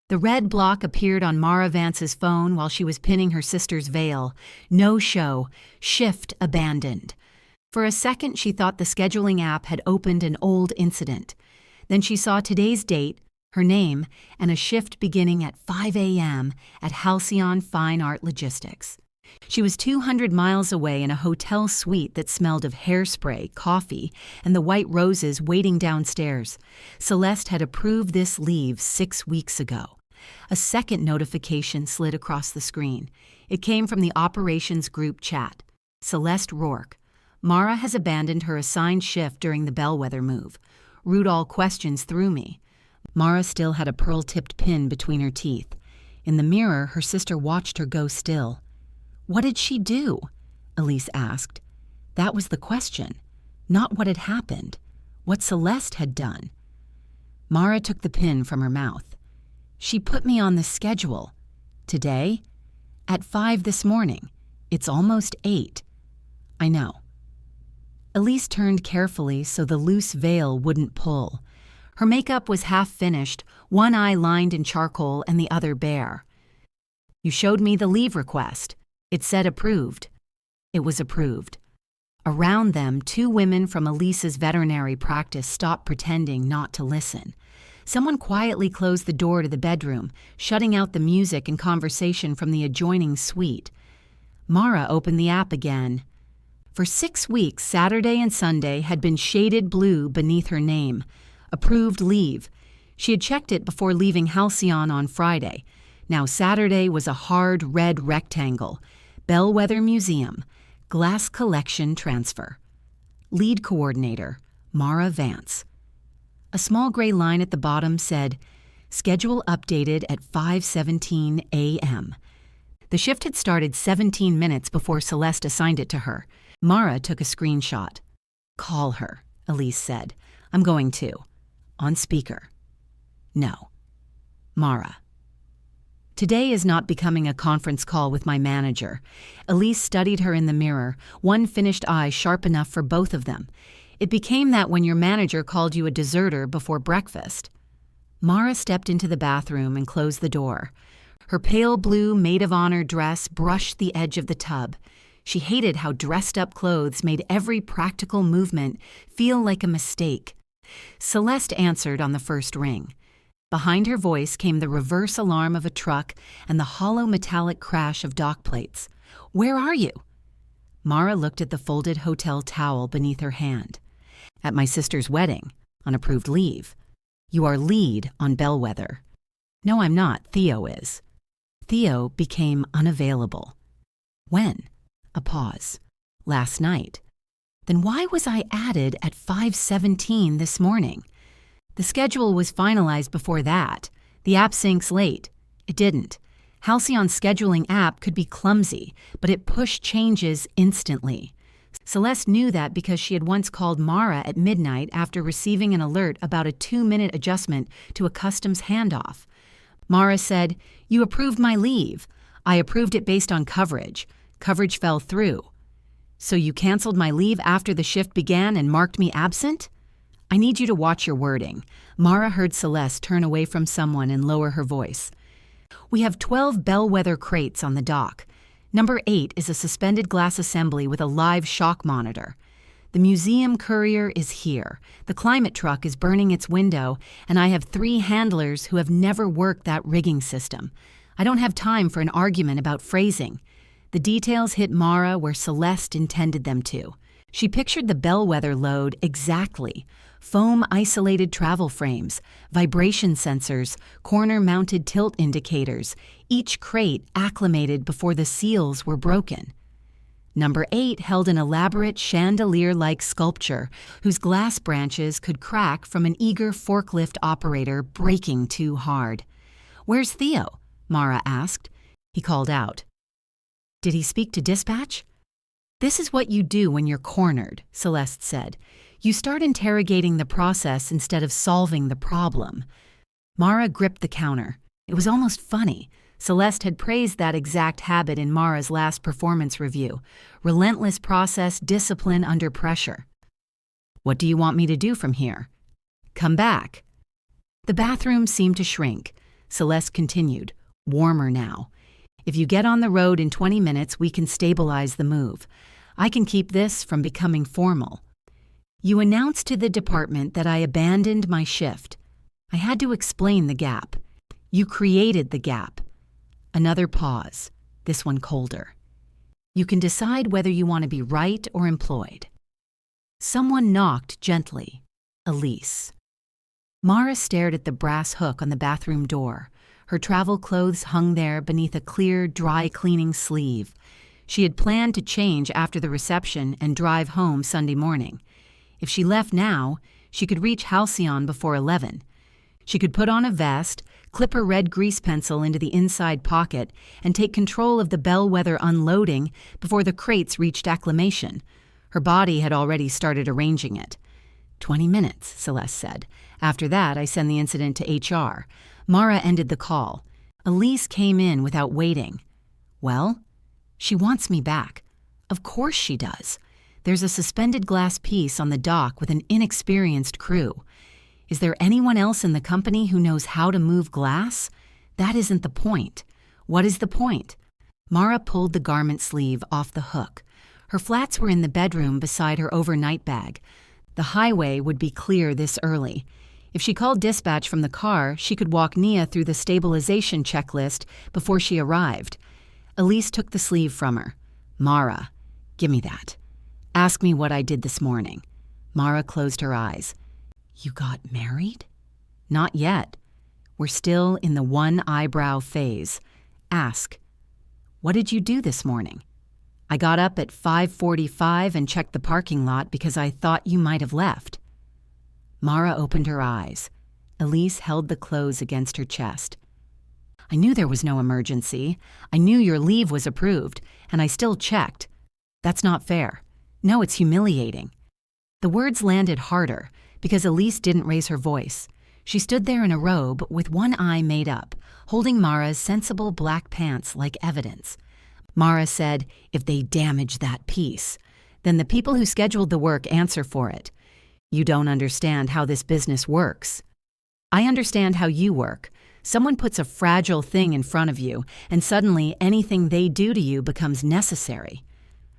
The red block appeared on Mara Vance's phone while she was pinning her sister's veil. No show. Shift abandoned. For a second, she thought the scheduling app had opened an old incident. Then she saw today's date, her name, and a shift beginning at 5 a.m. at Halcyon Fine Art Logistics. She was 200 miles away in a hotel suite that smelled of hairspray, coffee, and the white roses waiting downstairs. Celeste had approved this leave 6 weeks ago. A second notification slid across the screen. It came from the operations group chat. Celeste Rourke. Mara has abandoned her assigned shift during the bellwether move. Root all questions through me. Mara still had a pearl-tipped pin between her teeth. In the mirror, her sister watched her go still. What did she do? Elise asked. That was the question. Not what had happened. What Celeste had done. Mara took the pin from her mouth. She put me on the schedule. Today? At 5 this morning. It's almost 8. I know. Elise turned carefully so the loose veil wouldn't pull. Her makeup was half finished, one eye lined in charcoal and the other bare. You showed me the leave request. It said approved. It was approved. Around them, 2 women from Elise's veterinary practice stopped pretending not to listen. Someone quietly closed the door to the bedroom, shutting out the music and conversation from the adjoining suite. Mara opened the app again. For 6 weeks, Saturday and Sunday had been shaded blue beneath her name. Approved leave. She had checked it before leaving Halcyon on Friday. Now Saturday was a hard red rectangle. Bellwether Museum. Glass collection transfer. Lead coordinator, Mara Vance. A small gray line at the bottom said, schedule updated at 5:17 a.m. The shift had started 17 minutes before Celeste assigned it to her. Mara took a screenshot. Call her, Elise said. I'm going to. On speaker. No. Mara. Today is not becoming a conference call with my manager. Elise studied her in the mirror, one finished eye sharp enough for both of them. It became that when your manager called you a deserter before breakfast. Mara stepped into the bathroom and closed the door. Her pale blue maid-of-honor dress brushed the edge of the tub. She hated how dressed-up clothes made every practical movement feel like a mistake. Celeste answered on the first ring. Behind her voice came the reverse alarm of a truck and the hollow metallic crash of dock plates. Where are you? Mara looked at the folded hotel towel beneath her hand. At my sister's wedding, on approved leave. You are lead on Bellwether. No, I'm not. Theo is. Theo became unavailable. When? A pause. Last night. Then why was I added at 5:17 this morning? The schedule was finalized before that. The app syncs late. It didn't. Halcyon's scheduling app could be clumsy, but it pushed changes instantly. Celeste knew that because she had once called Mara at midnight after receiving an alert about a 2-minute adjustment to a customs handoff. Mara said, "You approved my leave. I approved it based on coverage. Coverage fell through. So you canceled my leave after the shift began and marked me absent? I need you to watch your wording." Mara heard Celeste turn away from someone and lower her voice. We have 12 bellwether crates on the dock. Number 8 is a suspended glass assembly with a live shock monitor. The museum courier is here. The climate truck is burning its window, and I have 3 handlers who have never worked that rigging system. I don't have time for an argument about phrasing. The details hit Mara where Celeste intended them to. She pictured the bellwether load exactly. Foam-isolated travel frames, vibration sensors, corner-mounted tilt indicators, each crate acclimated before the seals were broken. Number 8 held an elaborate chandelier-like sculpture whose glass branches could crack from an eager forklift operator braking too hard. "Where's Theo?" Mara asked. He called out. "Did he speak to dispatch?" "This is what you do when you're cornered," Celeste said. "You start interrogating the process instead of solving the problem." Mara gripped the counter. It was almost funny. Celeste had praised that exact habit in Mara's last performance review. Relentless process, discipline under pressure. "What do you want me to do from here?" "Come back." The bathroom seemed to shrink. Celeste continued, warmer now. If you get on the road in 20 minutes, we can stabilize the move. I can keep this from becoming formal. You announced to the department that I abandoned my shift. I had to explain the gap. You created the gap. Another pause, this one colder. You can decide whether you want to be right or employed. Someone knocked gently. Elise. Mara stared at the brass hook on the bathroom door. Her travel clothes hung there beneath a clear, dry cleaning sleeve. She had planned to change after the reception and drive home Sunday morning. If she left now, she could reach Halcyon before 11. She could put on a vest, clip her red grease pencil into the inside pocket, and take control of the bellwether unloading before the crates reached acclimation. Her body had already started arranging it. 20 minutes, Celeste said. After that, I send the incident to HR. Mara ended the call. Elise came in without waiting. Well? She wants me back. Of course she does. There's a suspended glass piece on the dock with an inexperienced crew. Is there anyone else in the company who knows how to move glass? That isn't the point. What is the point? Mara pulled the garment sleeve off the hook. Her flats were in the bedroom beside her overnight bag. The highway would be clear this early. If she called dispatch from the car, she could walk Nia through the stabilization checklist before she arrived. Elise took the sleeve from her. Mara, give me that. Ask me what I did this morning. Mara closed her eyes. You got married? Not yet. We're still in the one eyebrow phase. Ask. What did you do this morning? I got up at 5:45 and checked the parking lot because I thought you might have left. Mara opened her eyes. Elise held the clothes against her chest. I knew there was no emergency. I knew your leave was approved, and I still checked. That's not fair. No, it's humiliating. The words landed harder because Elise didn't raise her voice. She stood there in a robe with one eye made up, holding Mara's sensible black pants like evidence. Mara said, if they damage that piece, then the people who scheduled the work answer for it. You don't understand how this business works. I understand how you work. Someone puts a fragile thing in front of you, and suddenly anything they do to you becomes necessary.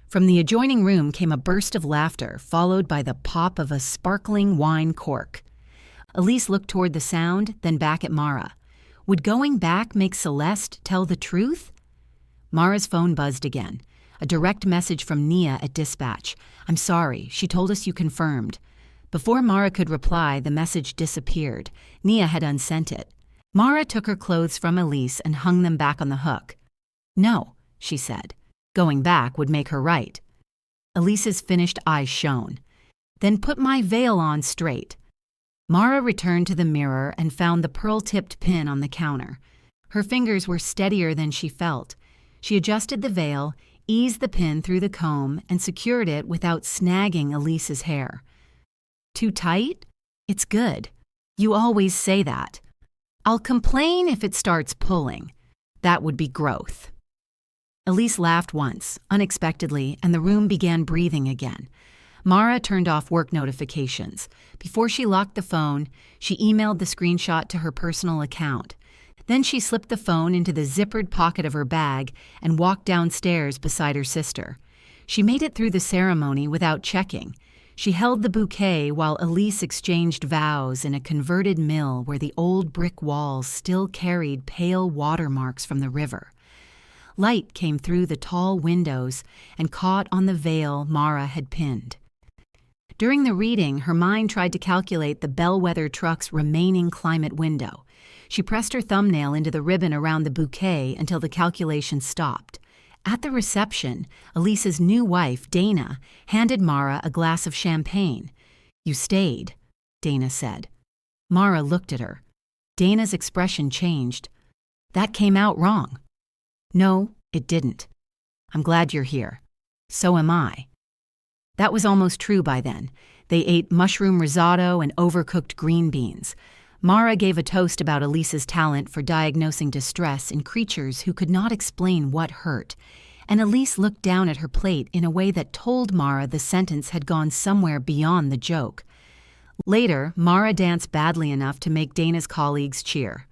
From the adjoining room came a burst of laughter, followed by the pop of a sparkling wine cork. Elise looked toward the sound, then back at Mara. Would going back make Celeste tell the truth? Mara's phone buzzed again. A direct message from Nia at dispatch. I'm sorry, she told us you confirmed. Before Mara could reply, the message disappeared. Nia had unsent it. Mara took her clothes from Elise and hung them back on the hook. No, she said. Going back would make her right. Elise's finished eyes shone. Then put my veil on straight. Mara returned to the mirror and found the pearl-tipped pin on the counter. Her fingers were steadier than she felt. She adjusted the veil, eased the pin through the comb, and secured it without snagging Elise's hair. Too tight? It's good. You always say that. I'll complain if it starts pulling. That would be growth. Elise laughed once, unexpectedly, and the room began breathing again. Mara turned off work notifications. Before she locked the phone, she emailed the screenshot to her personal account. Then she slipped the phone into the zippered pocket of her bag and walked downstairs beside her sister. She made it through the ceremony without checking. She held the bouquet while Elise exchanged vows in a converted mill where the old brick walls still carried pale watermarks from the river. Light came through the tall windows and caught on the veil Mara had pinned. During the reading, her mind tried to calculate the bellwether truck's remaining climate window. She pressed her thumbnail into the ribbon around the bouquet until the calculation stopped. At the reception, Elise's new wife, Dana, handed Mara a glass of champagne. You stayed, Dana said. Mara looked at her. Dana's expression changed. That came out wrong. No, it didn't. I'm glad you're here. So am I. That was almost true by then. They ate mushroom risotto and overcooked green beans. Mara gave a toast about Elise's talent for diagnosing distress in creatures who could not explain what hurt, and Elise looked down at her plate in a way that told Mara the sentence had gone somewhere beyond the joke. Later, Mara danced badly enough to make Dana's colleagues cheer.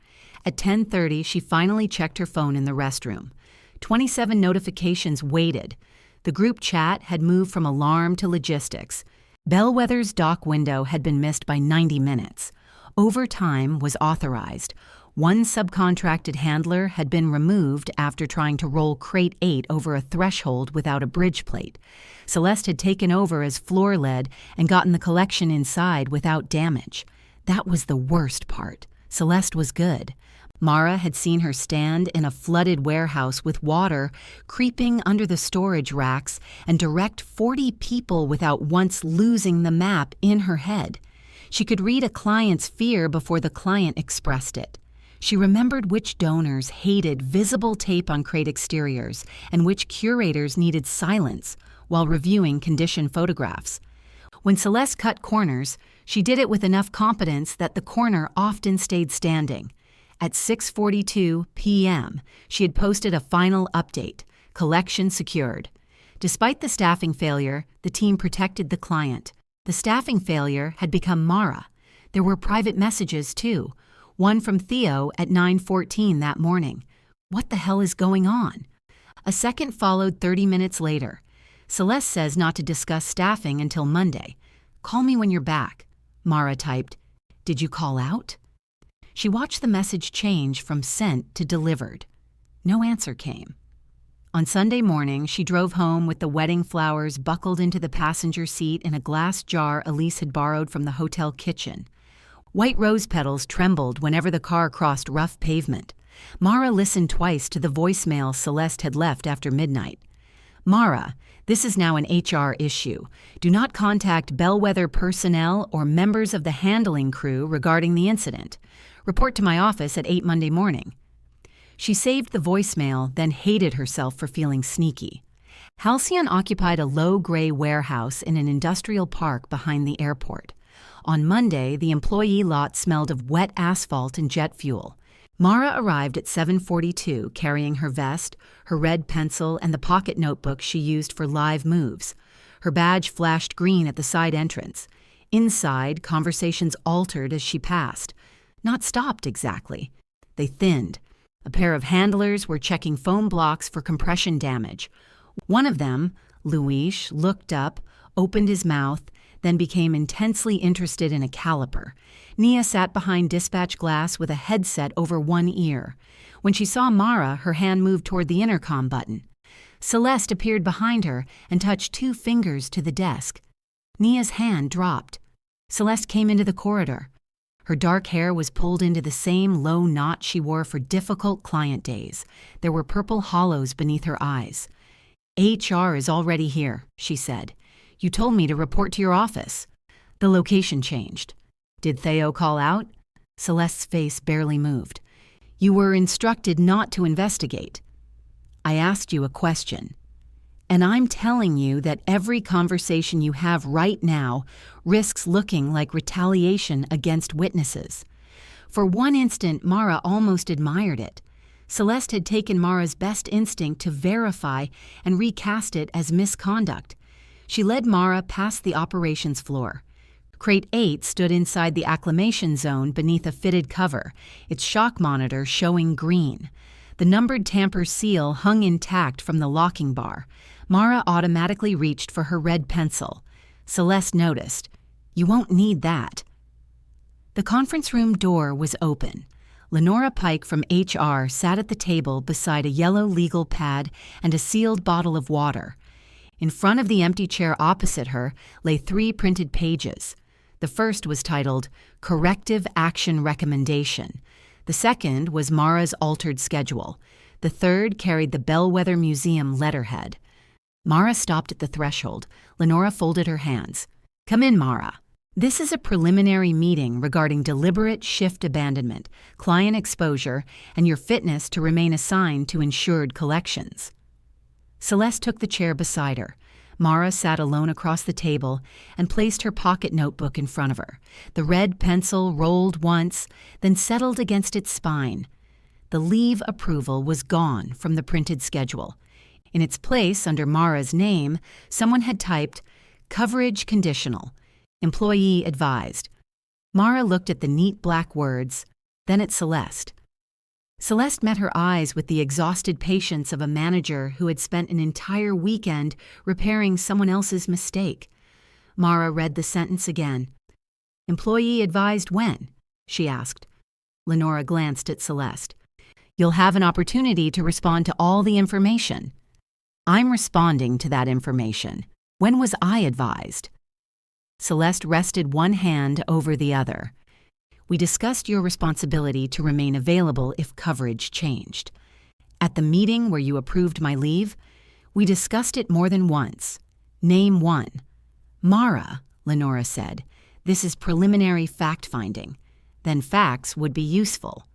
At 10:30, she finally checked her phone in the restroom. 27 notifications waited. The group chat had moved from alarm to logistics. Bellwether's dock window had been missed by 90 minutes. Overtime was authorized. One subcontracted handler had been removed after trying to roll crate 8 over a threshold without a bridge plate. Celeste had taken over as floor lead and gotten the collection inside without damage. That was the worst part. Celeste was good. Mara had seen her stand in a flooded warehouse with water creeping under the storage racks and direct 40 people without once losing the map in her head. She could read a client's fear before the client expressed it. She remembered which donors hated visible tape on crate exteriors and which curators needed silence while reviewing condition photographs. When Celeste cut corners, she did it with enough competence that the corner often stayed standing. At 6:42 p.m., she had posted a final update: collection secured. Despite the staffing failure, the team protected the client. The staffing failure had become Mara. There were private messages, too. One from Theo at 9:14 that morning. What the hell is going on? A second followed 30 minutes later. Celeste says not to discuss staffing until Monday. Call me when you're back. Mara typed. Did you call out? She watched the message change from sent to delivered. No answer came. On Sunday morning, she drove home with the wedding flowers buckled into the passenger seat in a glass jar Elise had borrowed from the hotel kitchen. White rose petals trembled whenever the car crossed rough pavement. Mara listened twice to the voicemail Celeste had left after midnight. Mara, this is now an HR issue. Do not contact Bellwether personnel or members of the handling crew regarding the incident. Report to my office at 8 Monday morning. She saved the voicemail, then hated herself for feeling sneaky. Halcyon occupied a low-gray warehouse in an industrial park behind the airport. On Monday, the employee lot smelled of wet asphalt and jet fuel. Mara arrived at 7:42 carrying her vest, her red pencil, and the pocket notebook she used for live moves. Her badge flashed green at the side entrance. Inside, conversations altered as she passed. Not stopped exactly. They thinned. A pair of handlers were checking foam blocks for compression damage. One of them, Luis, looked up, opened his mouth, then became intensely interested in a caliper. Nia sat behind dispatch glass with a headset over one ear. When she saw Mara, her hand moved toward the intercom button. Celeste appeared behind her and touched 2 fingers to the desk. Nia's hand dropped. Celeste came into the corridor. Her dark hair was pulled into the same low knot she wore for difficult client days. There were purple hollows beneath her eyes. HR is already here, she said. You told me to report to your office. The location changed. Did Theo call out? Celeste's face barely moved. You were instructed not to investigate. I asked you a question. And I'm telling you that every conversation you have right now risks looking like retaliation against witnesses. For one instant, Mara almost admired it. Celeste had taken Mara's best instinct to verify and recast it as misconduct. She led Mara past the operations floor. Crate 8 stood inside the acclimation zone beneath a fitted cover, its shock monitor showing green. The numbered tamper seal hung intact from the locking bar. Mara automatically reached for her red pencil. Celeste noticed. You won't need that. The conference room door was open. Lenora Pike from HR sat at the table beside a yellow legal pad and a sealed bottle of water. In front of the empty chair opposite her lay 3 printed pages. The first was titled Corrective Action Recommendation. The second was Mara's altered schedule. The third carried the Bellwether Museum letterhead. Mara stopped at the threshold. Lenora folded her hands. Come in, Mara. This is a preliminary meeting regarding deliberate shift abandonment, client exposure, and your fitness to remain assigned to insured collections. Celeste took the chair beside her. Mara sat alone across the table and placed her pocket notebook in front of her. The red pencil rolled once, then settled against its spine. The leave approval was gone from the printed schedule. In its place, under Mara's name, someone had typed, Coverage conditional. Employee advised. Mara looked at the neat black words, then at Celeste. Celeste met her eyes with the exhausted patience of a manager who had spent an entire weekend repairing someone else's mistake. Mara read the sentence again. "Employee advised when?" she asked. Lenora glanced at Celeste. "You'll have an opportunity to respond to all the information." "I'm responding to that information. When was I advised?" Celeste rested one hand over the other. "We discussed your responsibility to remain available if coverage changed. At the meeting where you approved my leave, we discussed it more than once. Name one." "Mara," Lenora said, "this is preliminary fact-finding. Then facts would be useful."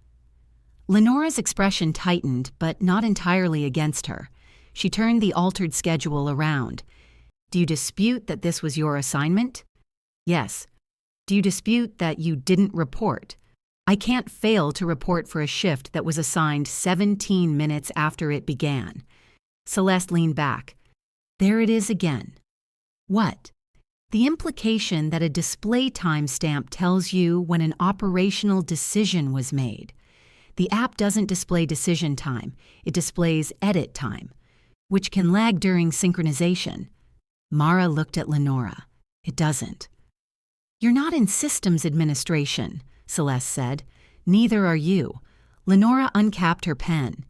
Lenora's expression tightened, but not entirely against her. She turned the altered schedule around. "Do you dispute that this was your assignment?" "Yes." "Do you dispute that you didn't report?" "I can't fail to report for a shift that was assigned 17 minutes after it began." Celeste leaned back. "There it is again." "What?" "The implication that a display timestamp tells you when an operational decision was made. The app doesn't display decision time, it displays edit time, which can lag during synchronization." Mara looked at Lenora. "It doesn't." "You're not in systems administration," Celeste said. "Neither are you." Lenora uncapped her pen.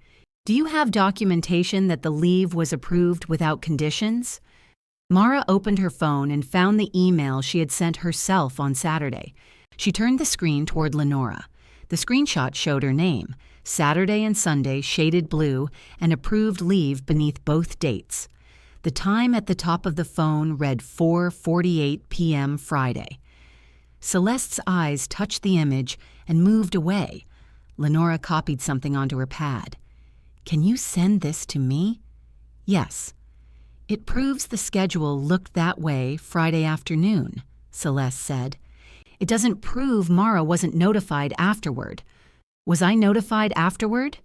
"Do you have documentation that the leave was approved without conditions?" Mara opened her phone and found the email she had sent herself on Saturday. She turned the screen toward Lenora. The screenshot showed her name, Saturday and Sunday shaded blue, and approved leave beneath both dates. The time at the top of the phone read 4:48 p.m. Friday. Celeste's eyes touched the image and moved away. Lenora copied something onto her pad. "Can you send this to me?" "Yes." "It proves the schedule looked that way Friday afternoon," Celeste said. "It doesn't prove Mara wasn't notified afterward." "Was I notified afterward?"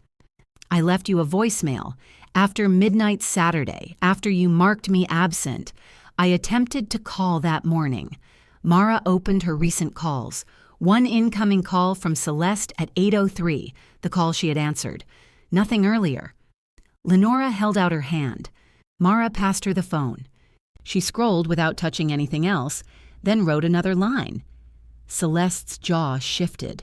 "I left you a voicemail. After midnight Saturday, after you marked me absent, I attempted to call that morning." Mara opened her recent calls. One incoming call from Celeste at 8:03, the call she had answered. Nothing earlier. Lenora held out her hand. Mara passed her the phone. She scrolled without touching anything else, then wrote another line. Celeste's jaw shifted.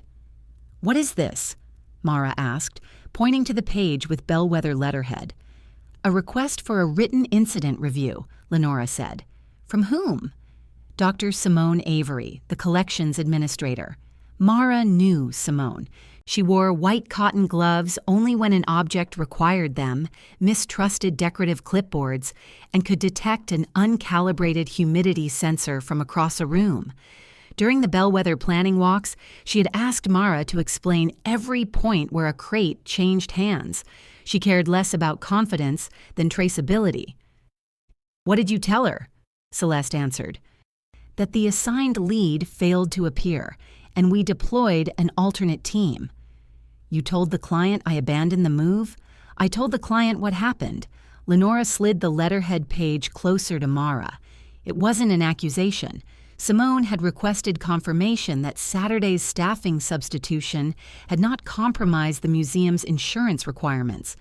"What is this?" Mara asked, pointing to the page with bellwether letterhead. "A request for a written incident review," Lenora said. "From whom?" "Dr. Simone Avery, the collections administrator." Mara knew Simone. She wore white cotton gloves only when an object required them, mistrusted decorative clipboards, and could detect an uncalibrated humidity sensor from across a room. During the bellwether planning walks, she had asked Mara to explain every point where a crate changed hands. She cared less about confidence than traceability. "What did you tell her?" Celeste answered. "That the assigned lead failed to appear, and we deployed an alternate team." "You told the client I abandoned the move?" "I told the client what happened." Lenora slid the letterhead page closer to Mara. It wasn't an accusation. Simone had requested confirmation that Saturday's staffing substitution had not compromised the museum's insurance requirements.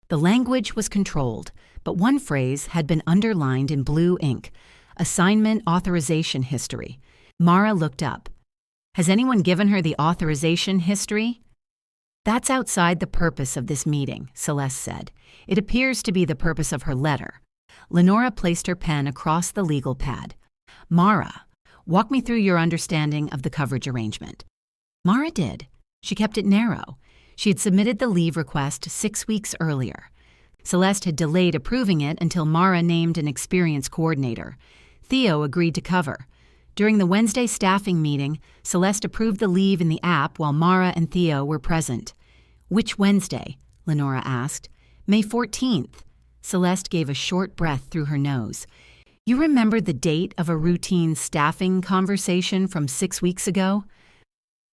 The language was controlled, but one phrase had been underlined in blue ink: assignment authorization history. Mara looked up. "Has anyone given her the authorization history?" "That's outside the purpose of this meeting," Celeste said. "It appears to be the purpose of her letter." Lenora placed her pen across the legal pad. "Mara, walk me through your understanding of the coverage arrangement." Mara did. She kept it narrow. She had submitted the leave request 6 weeks earlier. Celeste had delayed approving it until Mara named an experienced coordinator. Theo agreed to cover. During the Wednesday staffing meeting, Celeste approved the leave in the app while Mara and Theo were present. "Which Wednesday?" Lenora asked. "May 14th. Celeste gave a short breath through her nose. "You remember the date of a routine staffing conversation from 6 weeks ago?"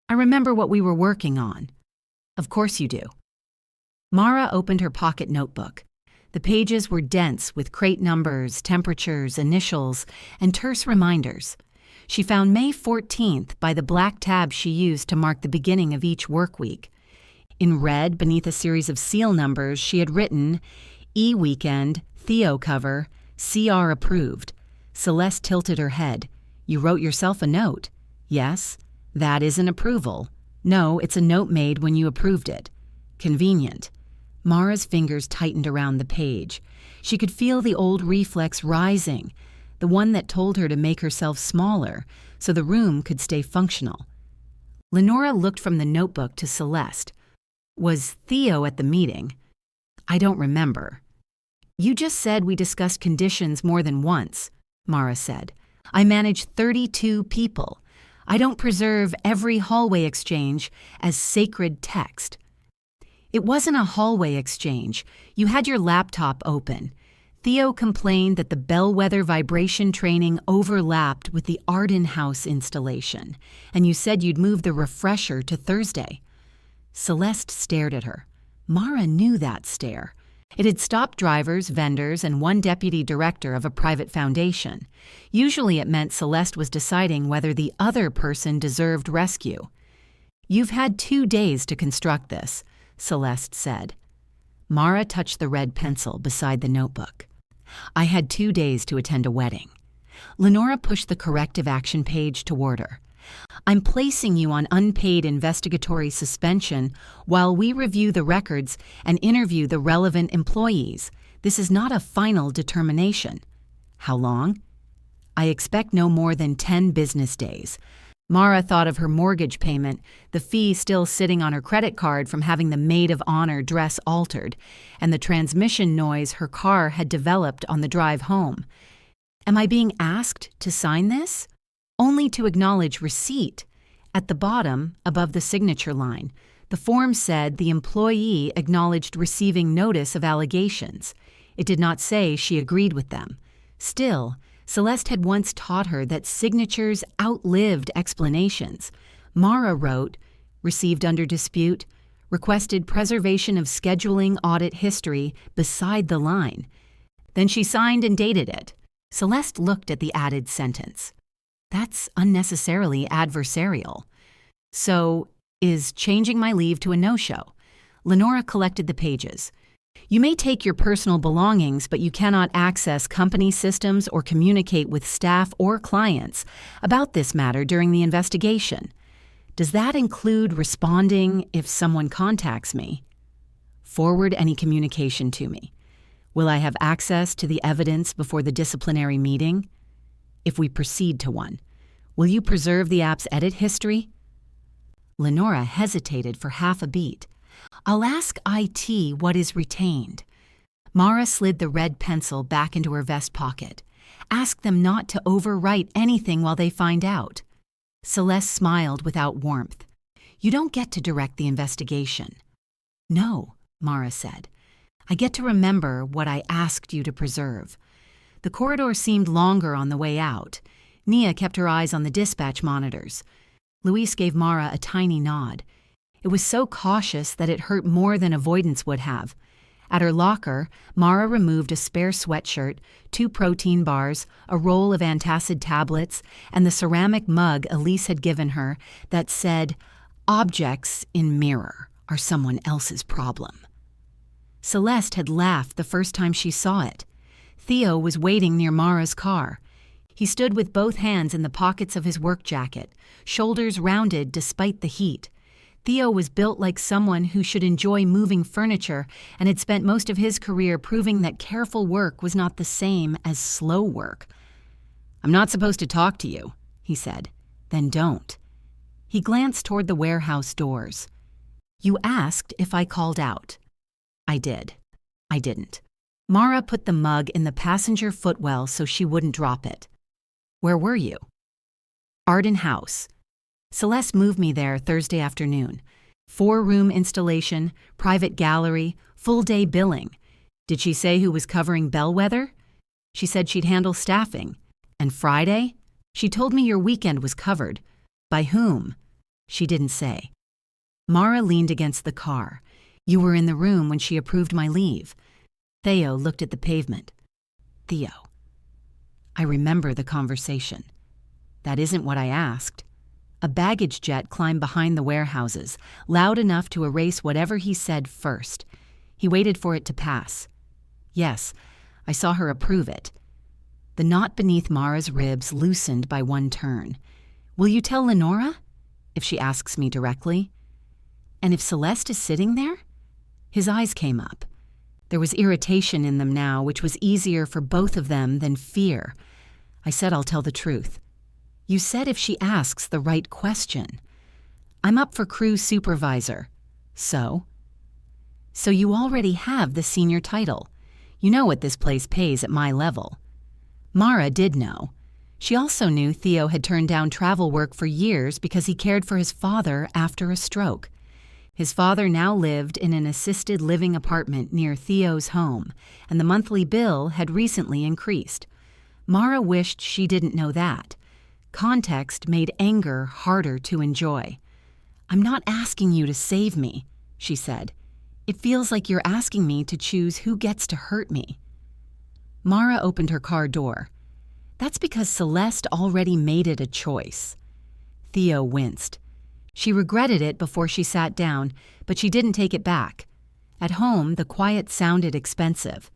"I remember what we were working on." "Of course you do." Mara opened her pocket notebook. The pages were dense with crate numbers, temperatures, initials, and terse reminders. She found May 14th by the black tab she used to mark the beginning of each work week. In red, beneath a series of seal numbers, she had written, E-Weekend, Theo cover, CR approved. Celeste tilted her head. You wrote yourself a note. Yes. That is an approval. No, it's a note made when you approved it. Convenient. Mara's fingers tightened around the page. She could feel the old reflex rising, the one that told her to make herself smaller so the room could stay functional. Lenora looked from the notebook to Celeste. Was Theo at the meeting? I don't remember. You just said we discussed conditions more than once, Mara said. I manage 32 people. I don't preserve every hallway exchange as sacred text. It wasn't a hallway exchange. You had your laptop open. Theo complained that the bellwether vibration training overlapped with the Arden House installation, and you said you'd move the refresher to Thursday. Celeste stared at her. Mara knew that stare. It had stopped drivers, vendors, and one deputy director of a private foundation. Usually it meant Celeste was deciding whether the other person deserved rescue. You've had 2 days to construct this, Celeste said. Mara touched the red pencil beside the notebook. I had 2 days to attend a wedding. Lenora pushed the corrective action page toward her. I'm placing you on unpaid investigatory suspension while we review the records and interview the relevant employees. This is not a final determination. How long? I expect no more than 10 business days. Mara thought of her mortgage payment, the fee still sitting on her credit card from having the maid of honor dress altered, and the transmission noise her car had developed on the drive home. Am I being asked to sign this? Only to acknowledge receipt. At the bottom, above the signature line, the form said the employee acknowledged receiving notice of allegations. It did not say she agreed with them. Still, Celeste had once taught her that signatures outlived explanations. Mara wrote, received under dispute, requested preservation of scheduling audit history beside the line. Then she signed and dated it. Celeste looked at the added sentence. That's unnecessarily adversarial. So, is changing my leave to a no-show? Lenora collected the pages. You may take your personal belongings, but you cannot access company systems or communicate with staff or clients about this matter during the investigation. Does that include responding if someone contacts me? Forward any communication to me. Will I have access to the evidence before the disciplinary meeting? If we proceed to one, will you preserve the app's edit history? Lenora hesitated for half a beat. I'll ask IT what is retained. Mara slid the red pencil back into her vest pocket. Ask them not to overwrite anything while they find out. Celeste smiled without warmth. You don't get to direct the investigation. No, Mara said. I get to remember what I asked you to preserve. The corridor seemed longer on the way out. Nia kept her eyes on the dispatch monitors. Luis gave Mara a tiny nod. It was so cautious that it hurt more than avoidance would have. At her locker, Mara removed a spare sweatshirt, 2 protein bars, a roll of antacid tablets, and the ceramic mug Elise had given her that said, "Objects in mirror are someone else's problem." Celeste had laughed the first time she saw it. Theo was waiting near Mara's car. He stood with both hands in the pockets of his work jacket, shoulders rounded despite the heat. Theo was built like someone who should enjoy moving furniture and had spent most of his career proving that careful work was not the same as slow work. I'm not supposed to talk to you, he said. Then don't. He glanced toward the warehouse doors. You asked if I called out. I did. I didn't. Mara put the mug in the passenger footwell so she wouldn't drop it. Where were you? Arden House. Celeste moved me there Thursday afternoon. 4-room installation, private gallery, full-day billing. Did she say who was covering bellwether? She said she'd handle staffing. And Friday? She told me your weekend was covered. By whom? She didn't say. Mara leaned against the car. You were in the room when she approved my leave. Theo looked at the pavement. Theo. I remember the conversation. That isn't what I asked. A baggage jet climbed behind the warehouses, loud enough to erase whatever he said first. He waited for it to pass. Yes, I saw her approve it. The knot beneath Mara's ribs loosened by one turn. Will you tell Lenora? If she asks me directly. And if Celeste is sitting there? His eyes came up. There was irritation in them now, which was easier for both of them than fear. I said I'll tell the truth. You said if she asks the right question. I'm up for crew supervisor. So? So you already have the senior title. You know what this place pays at my level. Mara did know. She also knew Theo had turned down travel work for years because he cared for his father after a stroke. His father now lived in an assisted living apartment near Theo's home, and the monthly bill had recently increased. Mara wished she didn't know that. Context made anger harder to enjoy. I'm not asking you to save me, she said. It feels like you're asking me to choose who gets to hurt me. Mara opened her car door. That's because Celeste already made it a choice. Theo winced. She regretted it before she sat down, but she didn't take it back. At home, the quiet sounded expensive.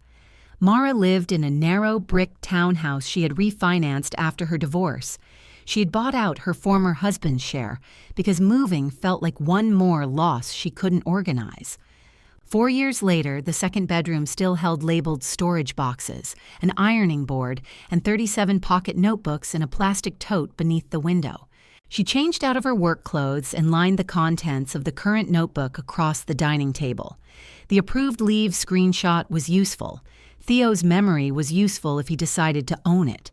Mara lived in a narrow brick townhouse she had refinanced after her divorce. She had bought out her former husband's share because moving felt like one more loss she couldn't organize. 4 years later, the second bedroom still held labeled storage boxes, an ironing board, and 37 pocket notebooks in a plastic tote beneath the window. She changed out of her work clothes and lined the contents of the current notebook across the dining table. The approved leave screenshot was useful. Theo's memory was useful if he decided to own it.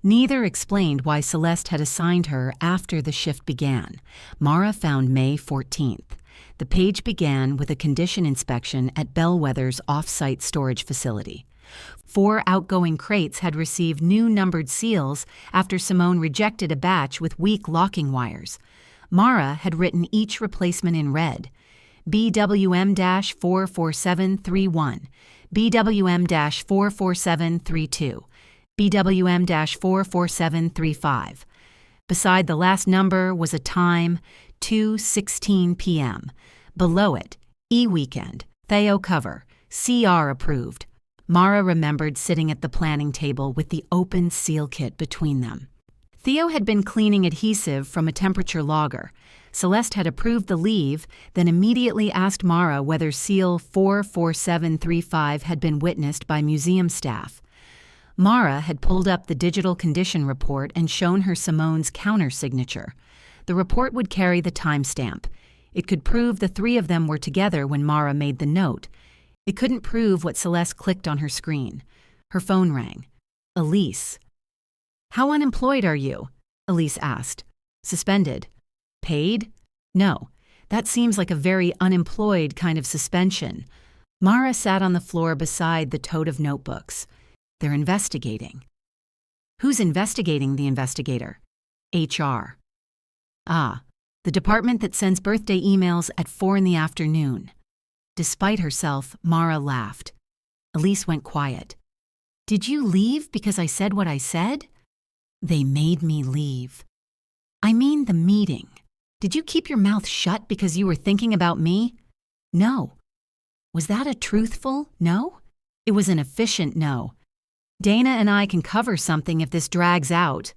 Neither explained why Celeste had assigned her after the shift began. Mara found May 14th. The page began with a condition inspection at Bellwether's off-site storage facility. 4 outgoing crates had received new numbered seals after Simone rejected a batch with weak locking wires. Mara had written each replacement in red. BWM-44731, BWM-44732, BWM-44735. Beside the last number was a time, 2:16 p.m. Below it, E-Weekend, Theo cover, CR approved. Mara remembered sitting at the planning table with the open seal kit between them. Theo had been cleaning adhesive from a temperature logger. Celeste had approved the leave, then immediately asked Mara whether seal 44735 had been witnessed by museum staff. Mara had pulled up the digital condition report and shown her Simone's counter-signature. The report would carry the timestamp. It could prove the 3 of them were together when Mara made the note. It couldn't prove what Celeste clicked on her screen. Her phone rang. Elise. How unemployed are you? Elise asked. Suspended. Paid? No. That seems like a very unemployed kind of suspension. Mara sat on the floor beside the tote of notebooks. They're investigating. Who's investigating the investigator? HR. Ah, the department that sends birthday emails at 4 in the afternoon. Despite herself, Mara laughed. Elise went quiet. Did you leave because I said what I said? They made me leave. I mean the meeting. Did you keep your mouth shut because you were thinking about me? No. Was that a truthful no? It was an efficient no. Dana and I can cover something if this drags out.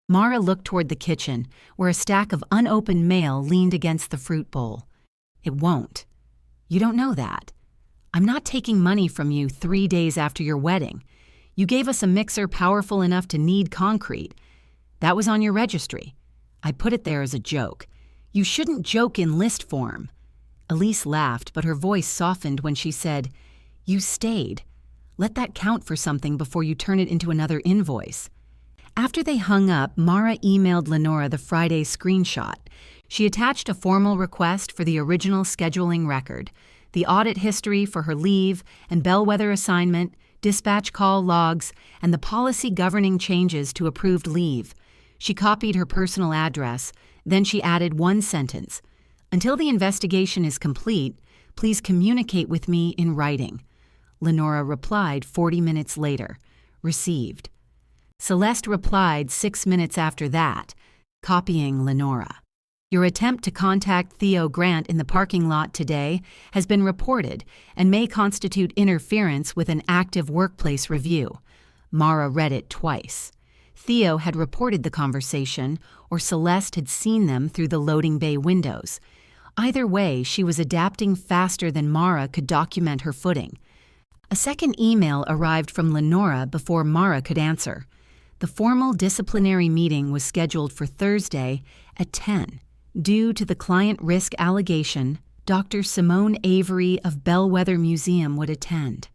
Mara looked toward the kitchen, where a stack of unopened mail leaned against the fruit bowl. It won't. You don't know that. I'm not taking money from you 3 days after your wedding. You gave us a mixer powerful enough to knead concrete. That was on your registry. I put it there as a joke. You shouldn't joke in list form. Elise laughed, but her voice softened when she said, You stayed. Let that count for something before you turn it into another invoice. After they hung up, Mara emailed Lenora the Friday screenshot. She attached a formal request for the original scheduling record, the audit history for her leave and bellwether assignment, dispatch call logs, and the policy governing changes to approved leave. She copied her personal address, then she added one sentence. Until the investigation is complete, please communicate with me in writing. Lenora replied 40 minutes later. Received. Celeste replied 6 minutes after that. copying Lenora. Your attempt to contact Theo Grant in the parking lot today has been reported and may constitute interference with an active workplace review. Mara read it twice. Theo had reported the conversation, or Celeste had seen them through the loading bay windows. Either way, she was adapting faster than Mara could document her footing. A second email arrived from Lenora before Mara could answer. The formal disciplinary meeting was scheduled for Thursday at 10. Due to the client risk allegation, Dr. Simone Avery of Bellwether Museum would attend.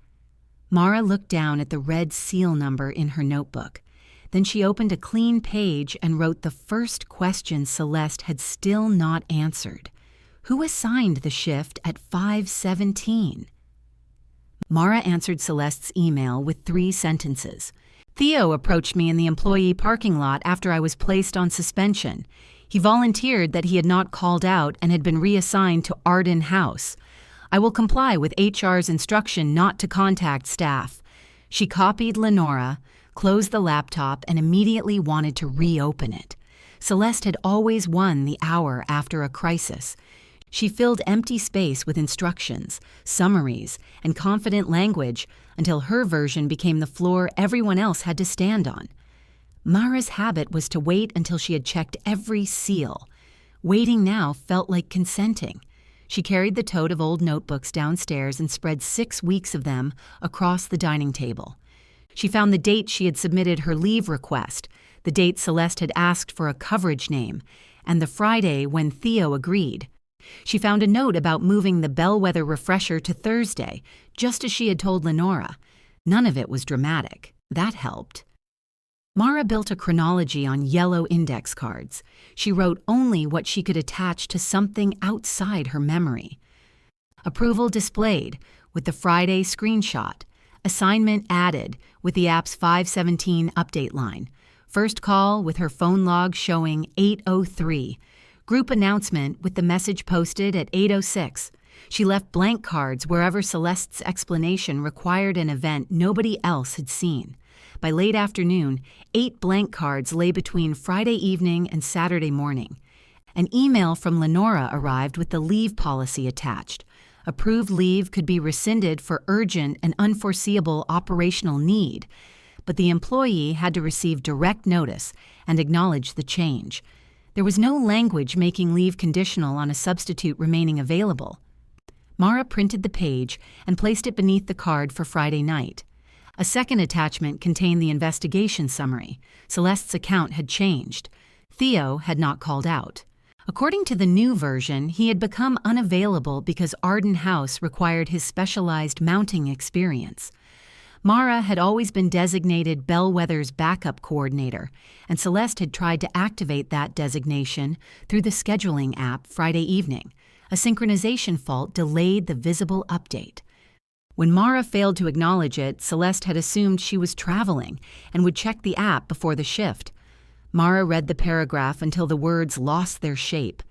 Mara looked down at the red seal number in her notebook. Then she opened a clean page and wrote the first question Celeste had still not answered. Who assigned the shift at 5:17? Mara answered Celeste's email with 3 sentences. Theo approached me in the employee parking lot after I was placed on suspension. He volunteered that he had not called out and had been reassigned to Arden House. I will comply with HR's instruction not to contact staff. She copied Lenora, closed the laptop, and immediately wanted to reopen it. Celeste had always won the hour after a crisis. She filled empty space with instructions, summaries, and confident language until her version became the floor everyone else had to stand on. Mara's habit was to wait until she had checked every seal. Waiting now felt like consenting. She carried the tote of old notebooks downstairs and spread 6 weeks of them across the dining table. She found the date she had submitted her leave request, the date Celeste had asked for a coverage name, and the Friday when Theo agreed. She found a note about moving the Bellwether refresher to Thursday, just as she had told Lenora. None of it was dramatic. That helped. Mara built a chronology on yellow index cards. She wrote only what she could attach to something outside her memory. Approval displayed with the Friday screenshot. Assignment added with the app's 517 update line. First call with her phone log showing 8:03. Group announcement with the message posted at 8:06. She left blank cards wherever Celeste's explanation required an event nobody else had seen. By late afternoon, 8 blank cards lay between Friday evening and Saturday morning. An email from Lenora arrived with the leave policy attached. Approved leave could be rescinded for urgent and unforeseeable operational need, but the employee had to receive direct notice and acknowledge the change. There was no language making leave conditional on a substitute remaining available. Mara printed the page and placed it beneath the card for Friday night. A second attachment contained the investigation summary. Celeste's account had changed. Theo had not called out. According to the new version, he had become unavailable because Arden House required his specialized mounting experience. Mara had always been designated Bellwether's backup coordinator, and Celeste had tried to activate that designation through the scheduling app Friday evening. A synchronization fault delayed the visible update. When Mara failed to acknowledge it, Celeste had assumed she was traveling and would check the app before the shift. Mara read the paragraph until the words lost their shape.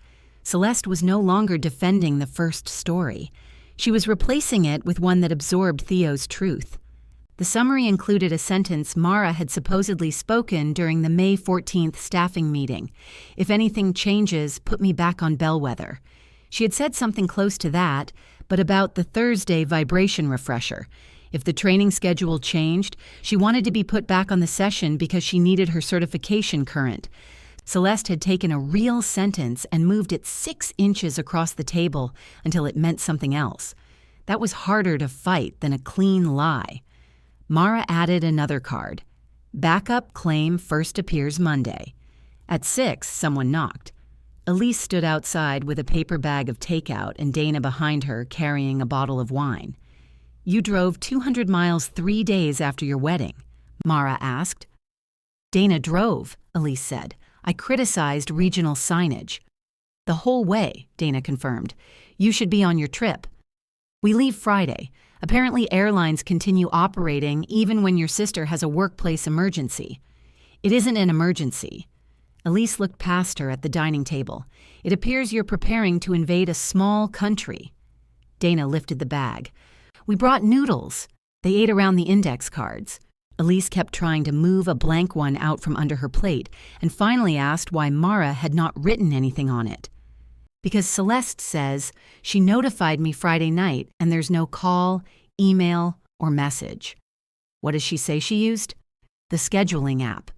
Celeste was no longer defending the first story. She was replacing it with one that absorbed Theo's truth. The summary included a sentence Mara had supposedly spoken during the May 14th staffing meeting. "If anything changes, put me back on Bellwether." She had said something close to that, but about the Thursday vibration refresher. If the training schedule changed, she wanted to be put back on the session because she needed her certification current. Celeste had taken a real sentence and moved it 6 inches across the table until it meant something else. That was harder to fight than a clean lie. Mara added another card. Backup claim first appears Monday. At 6, someone knocked. Elise stood outside with a paper bag of takeout and Dana behind her carrying a bottle of wine. "You drove 200 miles 3 days after your wedding?" Mara asked. "Dana drove," Elise said. "I criticized regional signage." "The whole way," Dana confirmed. "You should be on your trip." "We leave Friday. Apparently airlines continue operating even when your sister has a workplace emergency." "It isn't an emergency." Elise looked past her at the dining table. "It appears you're preparing to invade a small country." Dana lifted the bag. "We brought noodles." They ate around the index cards. Elise kept trying to move a blank one out from under her plate and finally asked why Mara had not written anything on it. Because Celeste says, she notified me Friday night and there's no call, email, or message. What does she say she used? The scheduling app.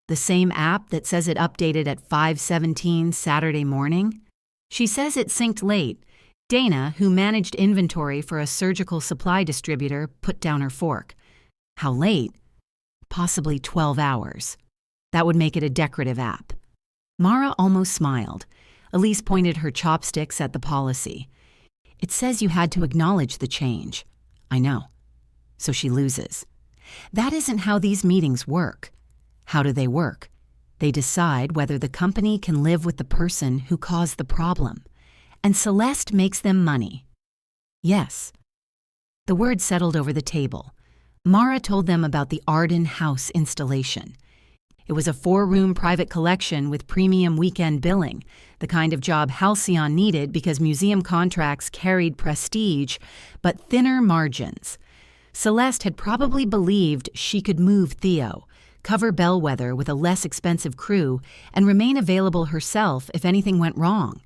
The same app that says it updated at 5:17 Saturday morning? She says it synced late. Dana, who managed inventory for a surgical supply distributor, put down her fork. How late? Possibly 12 hours. That would make it a decorative app. Mara almost smiled. Elise pointed her chopsticks at the policy. It says you had to acknowledge the change. I know. So she loses. That isn't how these meetings work. How do they work? They decide whether the company can live with the person who caused the problem. And Celeste makes them money. Yes. The word settled over the table. Mara told them about the Arden House installation. It was a 4-room private collection with premium weekend billing, the kind of job Halcyon needed because museum contracts carried prestige, but thinner margins. Celeste had probably believed she could move Theo, cover Bellwether with a less expensive crew, and remain available herself if anything went wrong.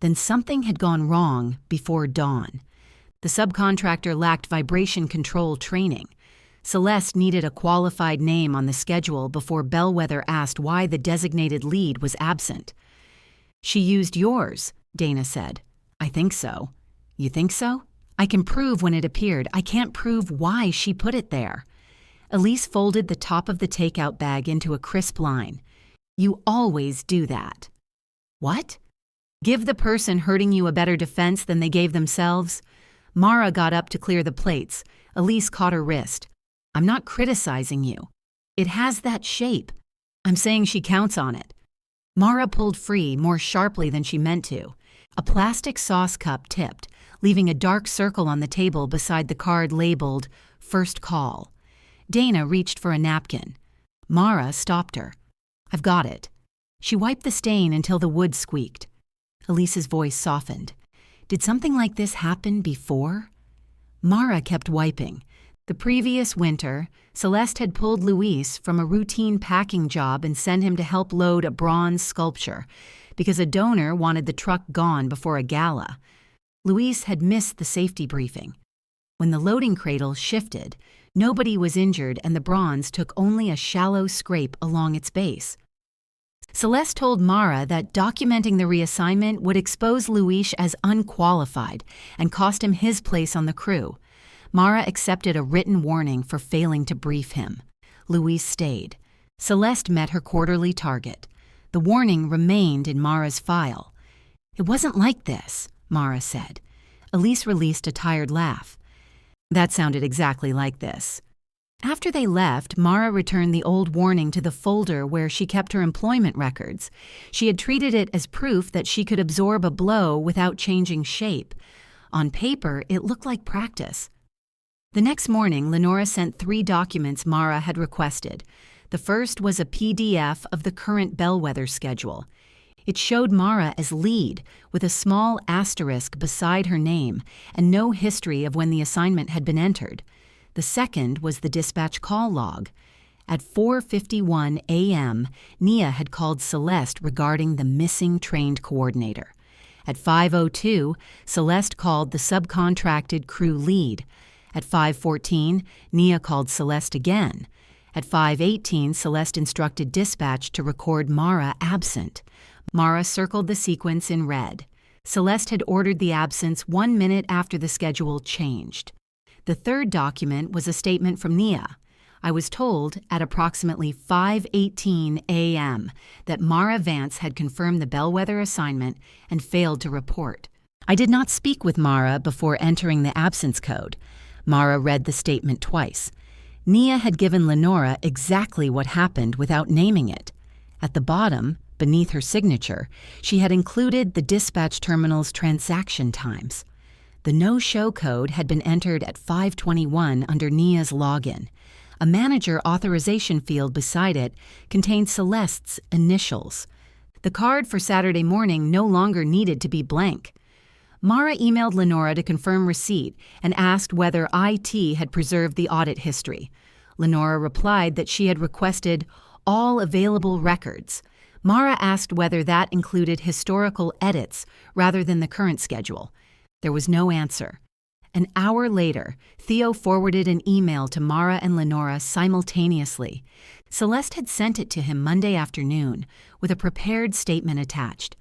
Then something had gone wrong before dawn. The subcontractor lacked vibration control training. Celeste needed a qualified name on the schedule before Bellwether asked why the designated lead was absent. She used yours, Dana said. I think so. You think so? I can prove when it appeared. I can't prove why she put it there. Elise folded the top of the takeout bag into a crisp line. You always do that. What? Give the person hurting you a better defense than they gave themselves? Mara got up to clear the plates. Elise caught her wrist. I'm not criticizing you. It has that shape. I'm saying she counts on it. Mara pulled free more sharply than she meant to. A plastic sauce cup tipped, leaving a dark circle on the table beside the card labeled First Call. Dana reached for a napkin. Mara stopped her. I've got it. She wiped the stain until the wood squeaked. Elise's voice softened. Did something like this happen before? Mara kept wiping. The previous winter, Celeste had pulled Luis from a routine packing job and sent him to help load a bronze sculpture because a donor wanted the truck gone before a gala. Luis had missed the safety briefing. When the loading cradle shifted, nobody was injured and the bronze took only a shallow scrape along its base. Celeste told Mara that documenting the reassignment would expose Luis as unqualified and cost him his place on the crew. Mara accepted a written warning for failing to brief him. Luis stayed. Celeste met her quarterly target. The warning remained in Mara's file. It wasn't like this, Mara said. Elise released a tired laugh. That sounded exactly like this. After they left, Mara returned the old warning to the folder where she kept her employment records. She had treated it as proof that she could absorb a blow without changing shape. On paper, it looked like practice. The next morning, Lenora sent 3 documents Mara had requested. The first was a PDF of the current Bellwether schedule. It showed Mara as lead, with a small asterisk beside her name, and no history of when the assignment had been entered. The second was the dispatch call log. At 4:51 a.m., Nia had called Celeste regarding the missing trained coordinator. At 5:02, Celeste called the subcontracted crew lead. At 5:14, Nia called Celeste again. At 5:18, Celeste instructed dispatch to record Mara absent. Mara circled the sequence in red. Celeste had ordered the absence 1 minute after the schedule changed. The third document was a statement from Nia. I was told at approximately 5:18 a.m. that Mara Vance had confirmed the Bellwether assignment and failed to report. I did not speak with Mara before entering the absence code. Mara read the statement twice. Nia had given Lenora exactly what happened without naming it. At the bottom, beneath her signature, she had included the dispatch terminal's transaction times. The no-show code had been entered at 5:21 under Nia's login. A manager authorization field beside it contained Celeste's initials. The card for Saturday morning no longer needed to be blank. Mara emailed Lenora to confirm receipt and asked whether IT had preserved the audit history. Lenora replied that she had requested all available records. Mara asked whether that included historical edits rather than the current schedule. There was no answer. An hour later, Theo forwarded an email to Mara and Lenora simultaneously. Celeste had sent it to him Monday afternoon, with a prepared statement attached.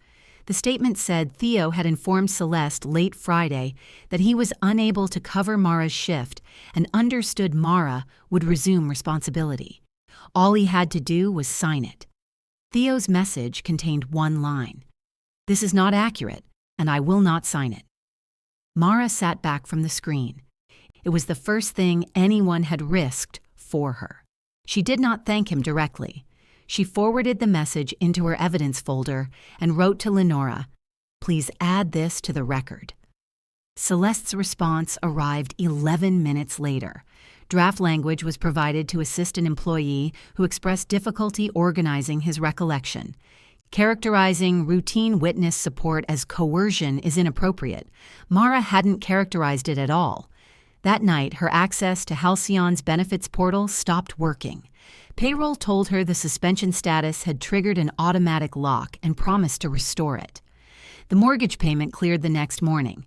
The statement said Theo had informed Celeste late Friday that he was unable to cover Mara's shift and understood Mara would resume responsibility. All he had to do was sign it. Theo's message contained one line: "This is not accurate, and I will not sign it." Mara sat back from the screen. It was the first thing anyone had risked for her. She did not thank him directly. She forwarded the message into her evidence folder and wrote to Lenora, "Please add this to the record." Celeste's response arrived 11 minutes later. Draft language was provided to assist an employee who expressed difficulty organizing his recollection. Characterizing routine witness support as coercion is inappropriate. Mara hadn't characterized it at all. That night, her access to Halcyon's benefits portal stopped working. Payroll told her the suspension status had triggered an automatic lock and promised to restore it. The mortgage payment cleared the next morning.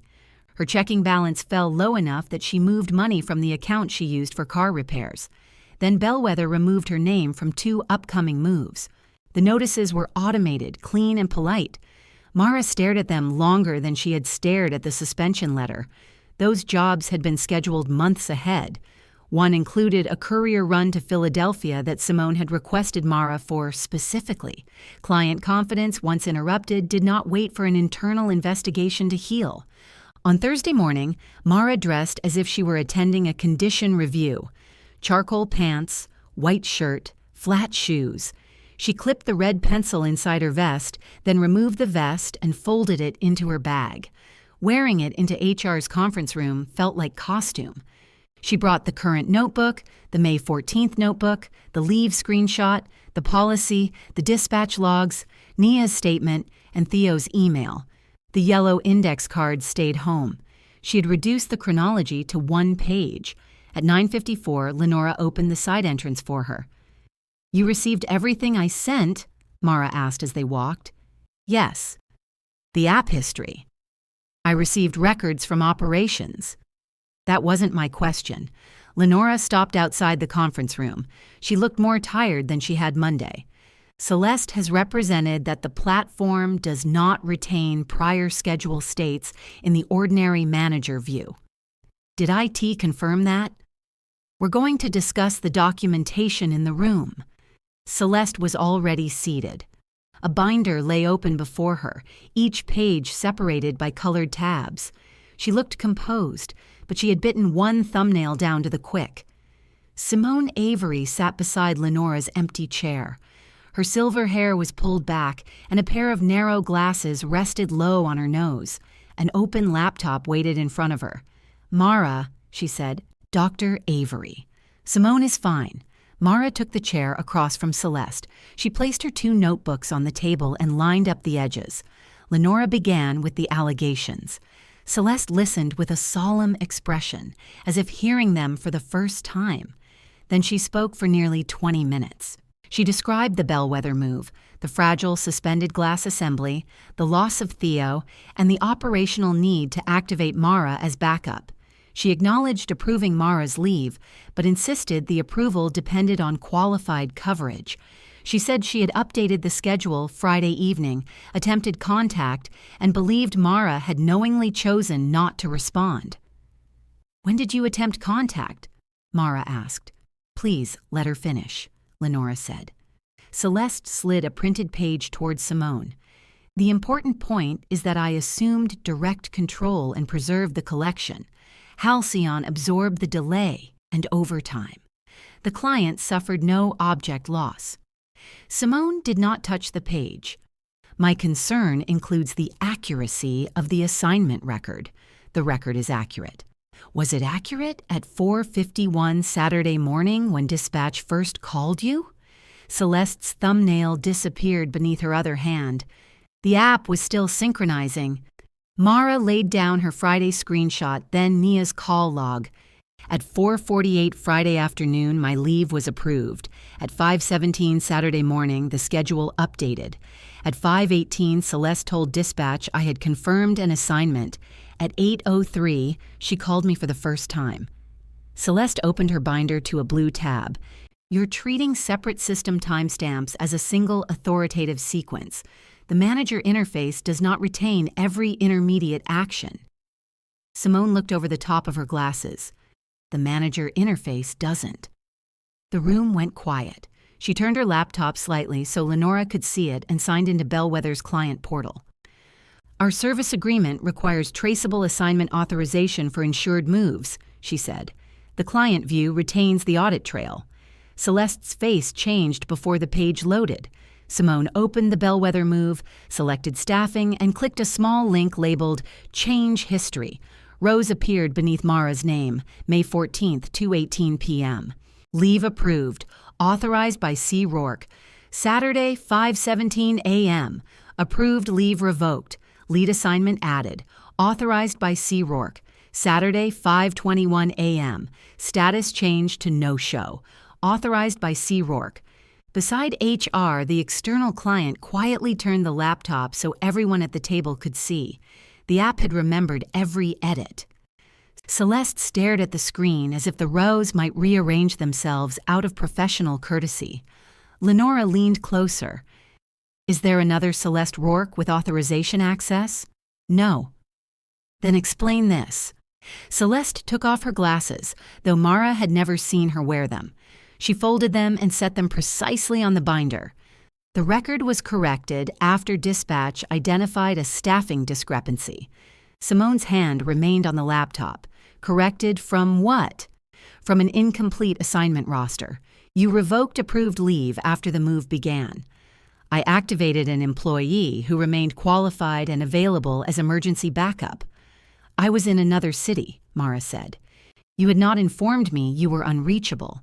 Her checking balance fell low enough that she moved money from the account she used for car repairs. Then Bellwether removed her name from 2 upcoming moves. The notices were automated, clean, and polite. Mara stared at them longer than she had stared at the suspension letter. Those jobs had been scheduled months ahead. One included a courier run to Philadelphia that Simone had requested Mara for specifically. Client confidence, once interrupted, did not wait for an internal investigation to heal. On Thursday morning, Mara dressed as if she were attending a condition review. Charcoal pants, white shirt, flat shoes. She clipped the red pencil inside her vest, then removed the vest and folded it into her bag. Wearing it into HR's conference room felt like costume. She brought the current notebook, the May 14th notebook, the leave screenshot, the policy, the dispatch logs, Nia's statement, and Theo's email. The yellow index card stayed home. She had reduced the chronology to 1 page. At 9:54, Lenora opened the side entrance for her. "You received everything I sent?" Mara asked as they walked. "Yes." "The app history?" "I received records from operations." "That wasn't my question." Lenora stopped outside the conference room. She looked more tired than she had Monday. "Celeste has represented that the platform does not retain prior schedule states in the ordinary manager view." "Did IT confirm that?" "We're going to discuss the documentation in the room." Celeste was already seated. A binder lay open before her, each page separated by colored tabs. She looked composed, but she had bitten one thumbnail down to the quick. Simone Avery sat beside Lenora's empty chair. Her silver hair was pulled back, and a pair of narrow glasses rested low on her nose. An open laptop waited in front of her. "Mara," she said, "Dr. Avery." "Simone is fine." Mara took the chair across from Celeste. She placed her 2 notebooks on the table and lined up the edges. Lenora began with the allegations. Celeste listened with a solemn expression, as if hearing them for the first time. Then she spoke for nearly 20 minutes. She described the Bellwether move, the fragile suspended glass assembly, the loss of Theo, and the operational need to activate Mara as backup. She acknowledged approving Mara's leave, but insisted the approval depended on qualified coverage. She said she had updated the schedule Friday evening, attempted contact, and believed Mara had knowingly chosen not to respond. "When did you attempt contact?" Mara asked. "Please let her finish," Lenora said. Celeste slid a printed page towards Simone. "The important point is that I assumed direct control and preserved the collection. Halcyon absorbed the delay and overtime. The client suffered no object loss." Simone did not touch the page. "My concern includes the accuracy of the assignment record. The record is accurate." "Was it accurate at 4:51 Saturday morning when dispatch first called you?" Celeste's thumbnail disappeared beneath her other hand. "The app was still synchronizing." Mara laid down her Friday screenshot, then Nia's call log. At 4:48 Friday afternoon, my leave was approved. At 5:17 Saturday morning, the schedule updated. At 5:18, Celeste told dispatch I had confirmed an assignment. At 8:03, she called me for the first time. Celeste opened her binder to a blue tab. You're treating separate system timestamps as a single authoritative sequence. The manager interface does not retain every intermediate action. Simone looked over the top of her glasses. The manager interface doesn't. The room went quiet. She turned her laptop slightly so Lenora could see it and signed into Bellwether's client portal. Our service agreement requires traceable assignment authorization for insured moves, she said. The client view retains the audit trail. Celeste's face changed before the page loaded. Simone opened the Bellwether move, selected staffing, and clicked a small link labeled Change History. Rows appeared beneath Mara's name, May 14th, 2:18 p.m. Leave approved. Authorized by C. Rourke. Saturday, 5:17 a.m. Approved leave revoked. Lead assignment added. Authorized by C. Rourke. Saturday, 5:21 a.m. Status changed to no-show. Authorized by C. Rourke. Beside HR, the external client quietly turned the laptop so everyone at the table could see. The app had remembered every edit. Celeste stared at the screen as if the rows might rearrange themselves out of professional courtesy. Lenora leaned closer. Is there another Celeste Rourke with authorization access? No. Then explain this. Celeste took off her glasses, though Mara had never seen her wear them. She folded them and set them precisely on the binder. The record was corrected after dispatch identified a staffing discrepancy. Simone's hand remained on the laptop. Corrected from what? From an incomplete assignment roster. You revoked approved leave after the move began. I activated an employee who remained qualified and available as emergency backup. I was in another city, Mara said. You had not informed me you were unreachable.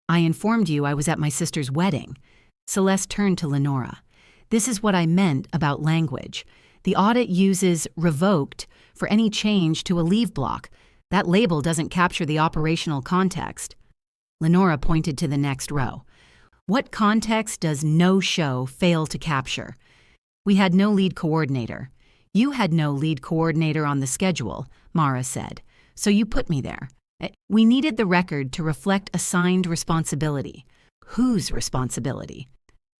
I informed you I was at my sister's wedding. Celeste turned to Lenora. This is what I meant about language. The audit uses revoked for any change to a leave block. That label doesn't capture the operational context. Lenora pointed to the next row. What context does no-show fail to capture? We had no lead coordinator. You had no lead coordinator on the schedule, Mara said, so you put me there. We needed the record to reflect assigned responsibility. Whose responsibility?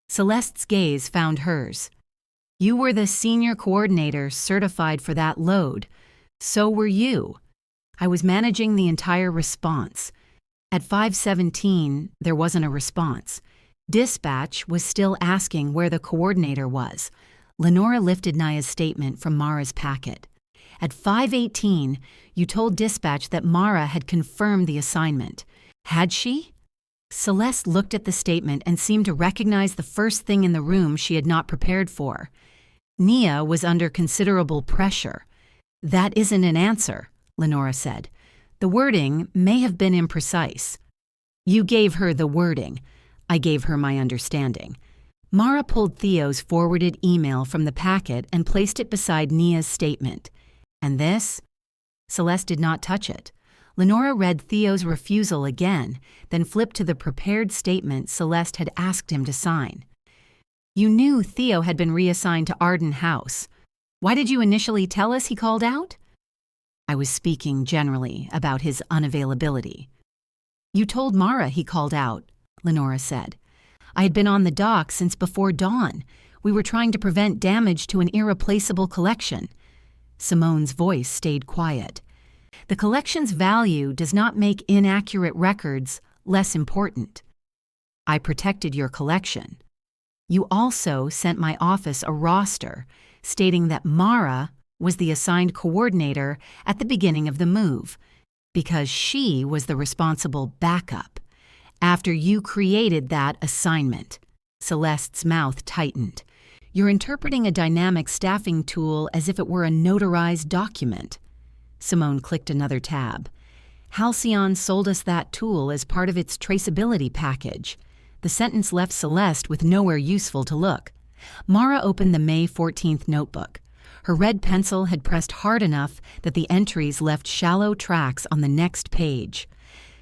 Celeste's gaze found hers. You were the senior coordinator certified for that load. So were you. I was managing the entire response. At 5:17, there wasn't a response. Dispatch was still asking where the coordinator was. Lenora lifted Naya's statement from Mara's packet. At 5:18, you told dispatch that Mara had confirmed the assignment. Had she? Celeste looked at the statement and seemed to recognize the first thing in the room she had not prepared for. Nia was under considerable pressure. That isn't an answer, Lenora said. The wording may have been imprecise. You gave her the wording. I gave her my understanding. Mara pulled Theo's forwarded email from the packet and placed it beside Nia's statement. And this? Celeste did not touch it. Lenora read Theo's refusal again, then flipped to the prepared statement Celeste had asked him to sign. You knew Theo had been reassigned to Arden House. Why did you initially tell us he called out? I was speaking generally about his unavailability. You told Mara he called out, Lenora said. I had been on the dock since before dawn. We were trying to prevent damage to an irreplaceable collection. Simone's voice stayed quiet. The collection's value does not make inaccurate records less important. I protected your collection. You also sent my office a roster stating that Mara was the assigned coordinator at the beginning of the move, because she was the responsible backup. After you created that assignment, Celeste's mouth tightened. You're interpreting a dynamic staffing tool as if it were a notarized document. Simone clicked another tab. Halcyon sold us that tool as part of its traceability package. The sentence left Celeste with nowhere useful to look. Mara opened the May 14th notebook. Her red pencil had pressed hard enough that the entries left shallow tracks on the next page.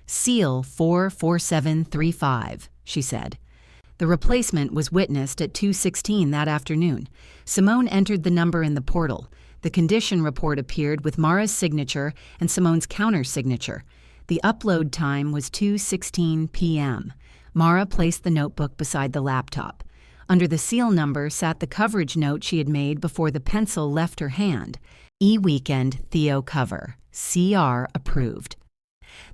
Seal 44735, she said. The replacement was witnessed at 2:16 that afternoon. Simone entered the number in the portal. The condition report appeared with Mara's signature and Simone's counter-signature. The upload time was 2:16 p.m. Mara placed the notebook beside the laptop. Under the seal number sat the coverage note she had made before the pencil left her hand. E-Weekend Theo cover. CR approved.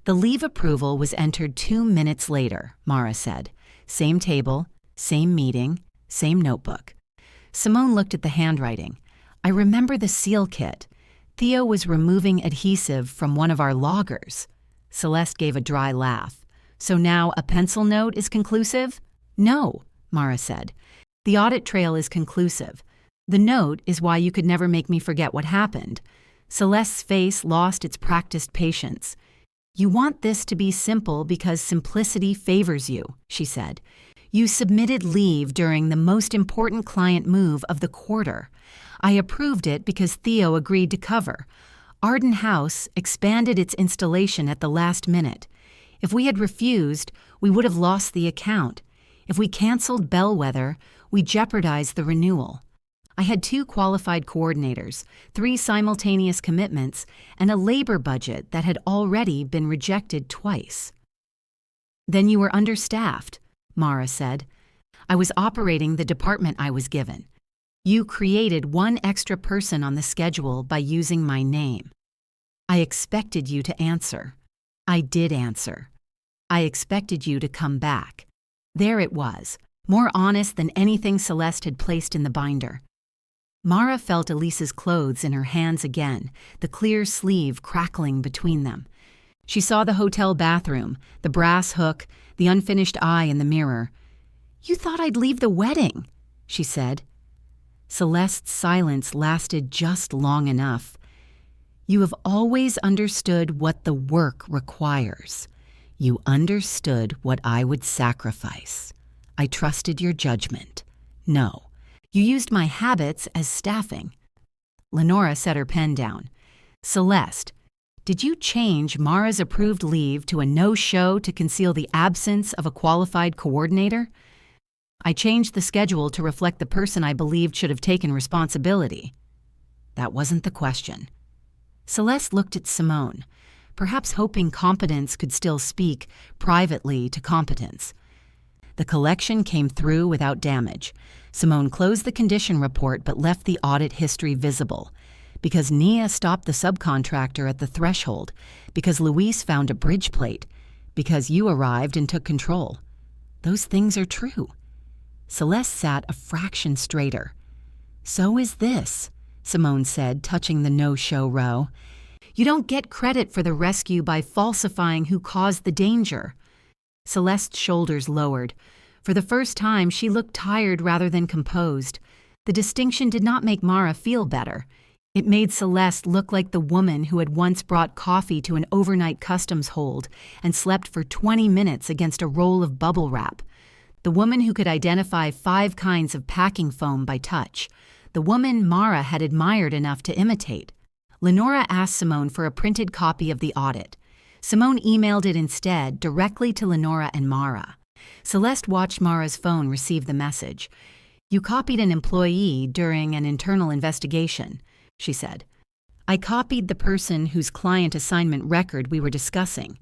The leave approval was entered 2 minutes later, Mara said. Same table, same meeting, same notebook. Simone looked at the handwriting. I remember the seal kit. Theo was removing adhesive from one of our loggers. Celeste gave a dry laugh. So now a pencil note is conclusive? No, Mara said. The audit trail is conclusive. The note is why you could never make me forget what happened. Celeste's face lost its practiced patience. You want this to be simple because simplicity favors you, she said. You submitted leave during the most important client move of the quarter. I approved it because Theo agreed to cover. Arden House expanded its installation at the last minute. If we had refused, we would have lost the account. If we canceled Bellwether, we jeopardized the renewal. I had 2 qualified coordinators, 3 simultaneous commitments, and a labor budget that had already been rejected twice. Then you were understaffed, Mara said. I was operating the department I was given. You created 1 extra person on the schedule by using my name. I expected you to answer. I did answer. I expected you to come back. There it was, more honest than anything Celeste had placed in the binder. Mara felt Elise's clothes in her hands again, the clear sleeve crackling between them. She saw the hotel bathroom, the brass hook, the unfinished eye in the mirror. You thought I'd leave the wedding, she said. Celeste's silence lasted just long enough. You have always understood what the work requires. You understood what I would sacrifice. I trusted your judgment. No. You used my habits as staffing. Lenora set her pen down. Celeste, did you change Mara's approved leave to a no-show to conceal the absence of a qualified coordinator? I changed the schedule to reflect the person I believed should have taken responsibility. That wasn't the question. Celeste looked at Simone, perhaps hoping competence could still speak privately to competence. The collection came through without damage. Simone closed the condition report but left the audit history visible. Because Nia stopped the subcontractor at the threshold. Because Luis found a bridge plate. Because you arrived and took control. Those things are true. Celeste sat a fraction straighter. So is this, Simone said, touching the no-show row. You don't get credit for the rescue by falsifying who caused the danger. Celeste's shoulders lowered. For the first time, she looked tired rather than composed. The distinction did not make Mara feel better. It made Celeste look like the woman who had once brought coffee to an overnight customs hold and slept for 20 minutes against a roll of bubble wrap. The woman who could identify 5 kinds of packing foam by touch. The woman Mara had admired enough to imitate. Lenora asked Simone for a printed copy of the audit. Simone emailed it instead directly to Lenora and Mara. Celeste watched Mara's phone receive the message. You copied an employee during an internal investigation, she said. I copied the person whose client assignment record we were discussing.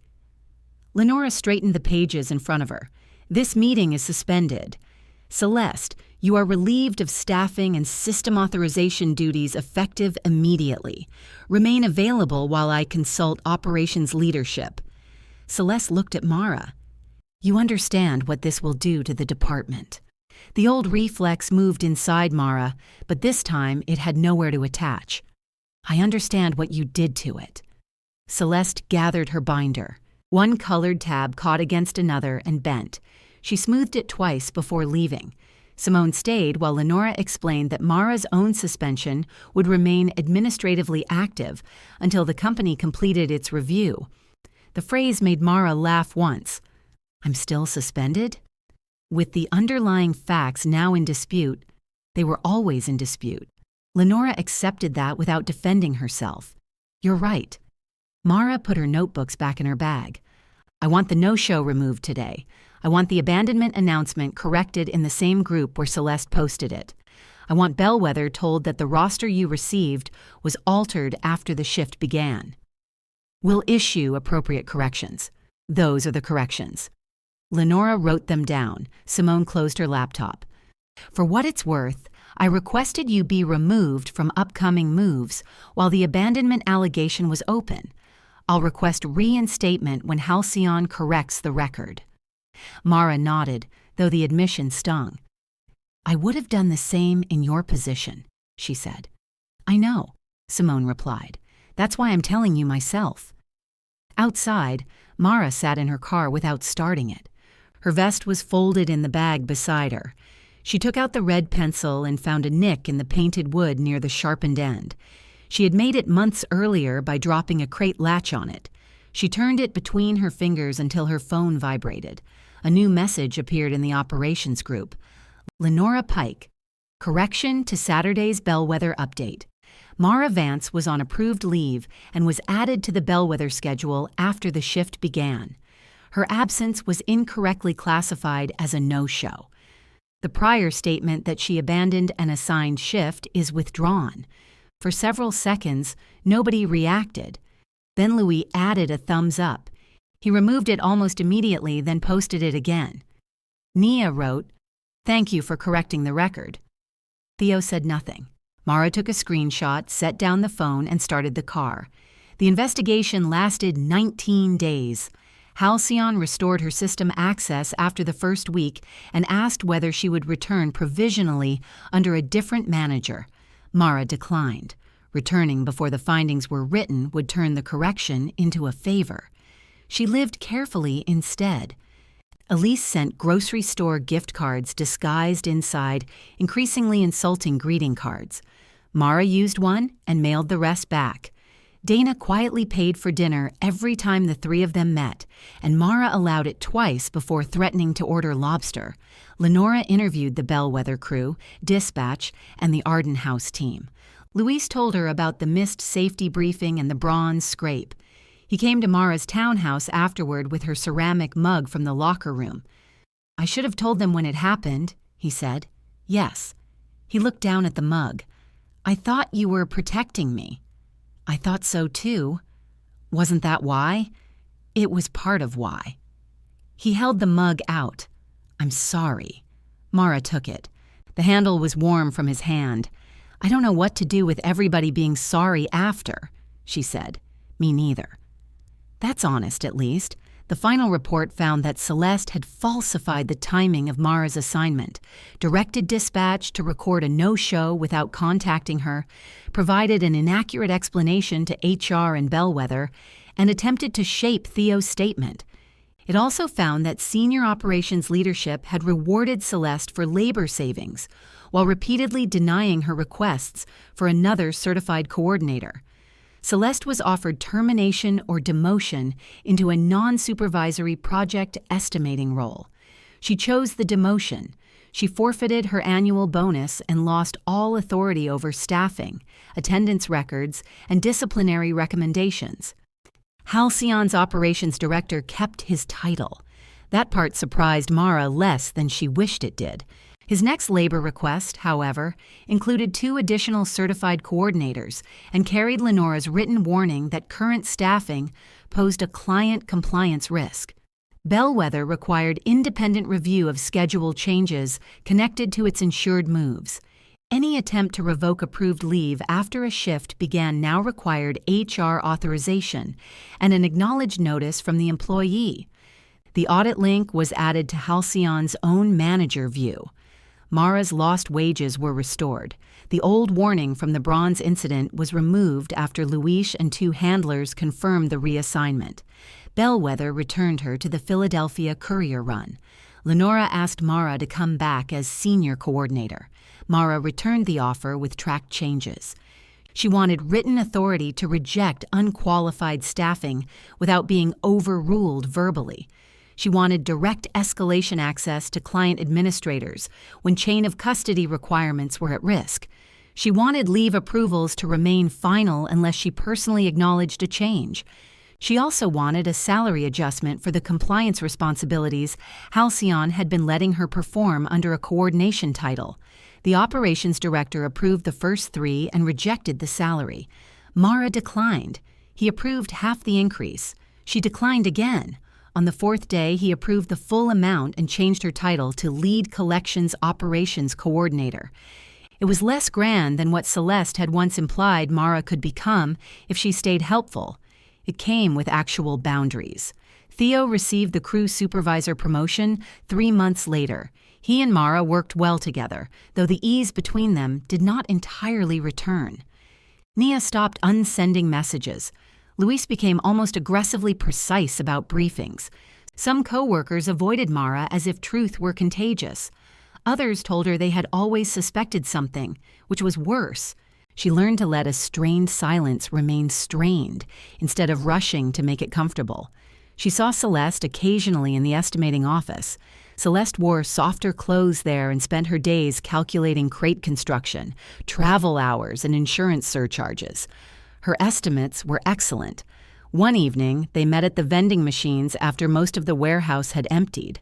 Lenora straightened the pages in front of her. This meeting is suspended. Celeste, you are relieved of staffing and system authorization duties effective immediately. Remain available while I consult operations leadership. Celeste looked at Mara. You understand what this will do to the department. The old reflex moved inside Mara, but this time it had nowhere to attach. I understand what you did to it. Celeste gathered her binder. One colored tab caught against another and bent. She smoothed it twice before leaving. Simone stayed while Lenora explained that Mara's own suspension would remain administratively active until the company completed its review. The phrase made Mara laugh once. I'm still suspended? With the underlying facts now in dispute, they were always in dispute. Lenora accepted that without defending herself. "You're right." Mara put her notebooks back in her bag. "I want the no-show removed today. I want the abandonment announcement corrected in the same group where Celeste posted it. I want Bellwether told that the roster you received was altered after the shift began. We'll issue appropriate corrections. Those are the corrections." Lenora wrote them down. Simone closed her laptop. "For what it's worth, I requested you be removed from upcoming moves while the abandonment allegation was open. I'll request reinstatement when Halcyon corrects the record." Mara nodded, though the admission stung. "I would have done the same in your position," she said. "I know," Simone replied. "That's why I'm telling you myself." Outside, Mara sat in her car without starting it. Her vest was folded in the bag beside her. She took out the red pencil and found a nick in the painted wood near the sharpened end. She had made it months earlier by dropping a crate latch on it. She turned it between her fingers until her phone vibrated. A new message appeared in the operations group. "Lenora Pike. Correction to Saturday's Bellwether update. Mara Vance was on approved leave and was added to the Bellwether schedule after the shift began. Her absence was incorrectly classified as a no-show. The prior statement that she abandoned an assigned shift is withdrawn." For several seconds, nobody reacted. Then Louis added a thumbs up. He removed it almost immediately, then posted it again. Nia wrote, "Thank you for correcting the record." Theo said nothing. Mara took a screenshot, set down the phone, and started the car. The investigation lasted 19 days. Halcyon restored her system access after the first week and asked whether she would return provisionally under a different manager. Mara declined. Returning before the findings were written would turn the correction into a favor. She lived carefully instead. Elise sent grocery store gift cards disguised inside increasingly insulting greeting cards. Mara used one and mailed the rest back. Dana quietly paid for dinner every time the three of them met, and Mara allowed it twice before threatening to order lobster. Lenora interviewed the Bellwether crew, dispatch, and the Arden House team. Luis told her about the missed safety briefing and the bronze scrape. He came to Mara's townhouse afterward with her ceramic mug from the locker room. "I should have told them when it happened," he said. "Yes." He looked down at the mug. "I thought you were protecting me." "I thought so too." "Wasn't that why?" "It was part of why." He held the mug out. "I'm sorry." Mara took it. The handle was warm from his hand. "I don't know what to do with everybody being sorry after," she said. "Me neither." "That's honest, at least." The final report found that Celeste had falsified the timing of Mara's assignment, directed dispatch to record a no-show without contacting her, provided an inaccurate explanation to HR and Bellwether, and attempted to shape Theo's statement. It also found that senior operations leadership had rewarded Celeste for labor savings, while repeatedly denying her requests for another certified coordinator. Celeste was offered termination or demotion into a non-supervisory project estimating role. She chose the demotion. She forfeited her annual bonus and lost all authority over staffing, attendance records, and disciplinary recommendations. Halcyon's operations director kept his title. That part surprised Mara less than she wished it did. His next labor request, however, included 2 additional certified coordinators and carried Lenora's written warning that current staffing posed a client compliance risk. Bellwether required independent review of schedule changes connected to its insured moves. Any attempt to revoke approved leave after a shift began now required HR authorization and an acknowledged notice from the employee. The audit link was added to Halcyon's own manager view. Mara's lost wages were restored. The old warning from the bronze incident was removed after Luis and 2 handlers confirmed the reassignment. Bellwether returned her to the Philadelphia courier run. Lenora asked Mara to come back as senior coordinator. Mara returned the offer with track changes. She wanted written authority to reject unqualified staffing without being overruled verbally. She wanted direct escalation access to client administrators when chain of custody requirements were at risk. She wanted leave approvals to remain final unless she personally acknowledged a change. She also wanted a salary adjustment for the compliance responsibilities Halcyon had been letting her perform under a coordination title. The operations director approved the first 3 and rejected the salary. Mara declined. He approved half the increase. She declined again. On the 4th day, he approved the full amount and changed her title to Lead Collections Operations Coordinator. It was less grand than what Celeste had once implied Mara could become if she stayed helpful. It came with actual boundaries. Theo received the crew supervisor promotion 3 months later. He and Mara worked well together, though the ease between them did not entirely return. Nia stopped unsending messages. Luis became almost aggressively precise about briefings. Some co-workers avoided Mara as if truth were contagious. Others told her they had always suspected something, which was worse. She learned to let a strained silence remain strained instead of rushing to make it comfortable. She saw Celeste occasionally in the estimating office. Celeste wore softer clothes there and spent her days calculating crate construction, travel hours, and insurance surcharges. Her estimates were excellent. One evening, they met at the vending machines after most of the warehouse had emptied.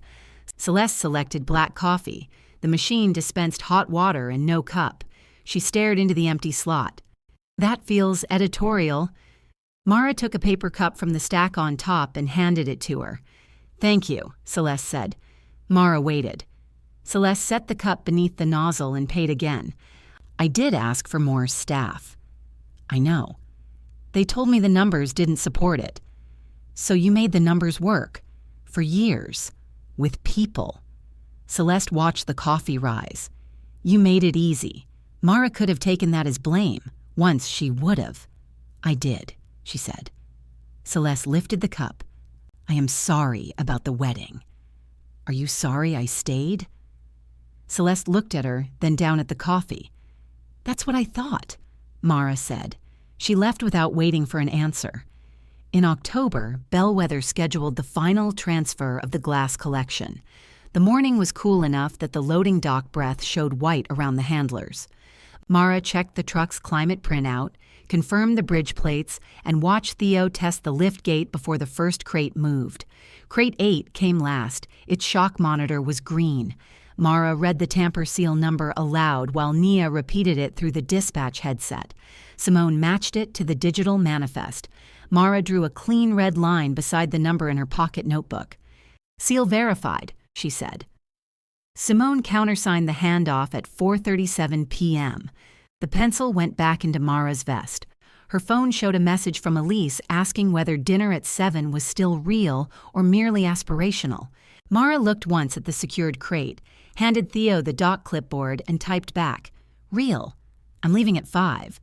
Celeste selected black coffee. The machine dispensed hot water and no cup. She stared into the empty slot. "That feels editorial." Mara took a paper cup from the stack on top and handed it to her. "Thank you," Celeste said. Mara waited. Celeste set the cup beneath the nozzle and paid again. "I did ask for more staff." "I know. They told me the numbers didn't support it." "So you made the numbers work? For years? With people?" Celeste watched the coffee rise. "You made it easy." Mara could have taken that as blame. Once she would have. "I did," she said. Celeste lifted the cup. "I am sorry about the wedding." "Are you sorry I stayed?" Celeste looked at her, then down at the coffee. "That's what I thought," Mara said. She left without waiting for an answer. In October, Bellwether scheduled the final transfer of the glass collection. The morning was cool enough that the loading dock breath showed white around the handlers. Mara checked the truck's climate printout, confirmed the bridge plates, and watched Theo test the lift gate before the first crate moved. Crate 8 came last. Its shock monitor was green. Mara read the tamper seal number aloud while Nia repeated it through the dispatch headset. Simone matched it to the digital manifest. Mara drew a clean red line beside the number in her pocket notebook. "Seal verified," she said. Simone countersigned the handoff at 4:37 p.m. The pencil went back into Mara's vest. Her phone showed a message from Elise asking whether dinner at 7 was still real or merely aspirational. Mara looked once at the secured crate, handed Theo the dock clipboard, and typed back, "Real. I'm leaving at 5.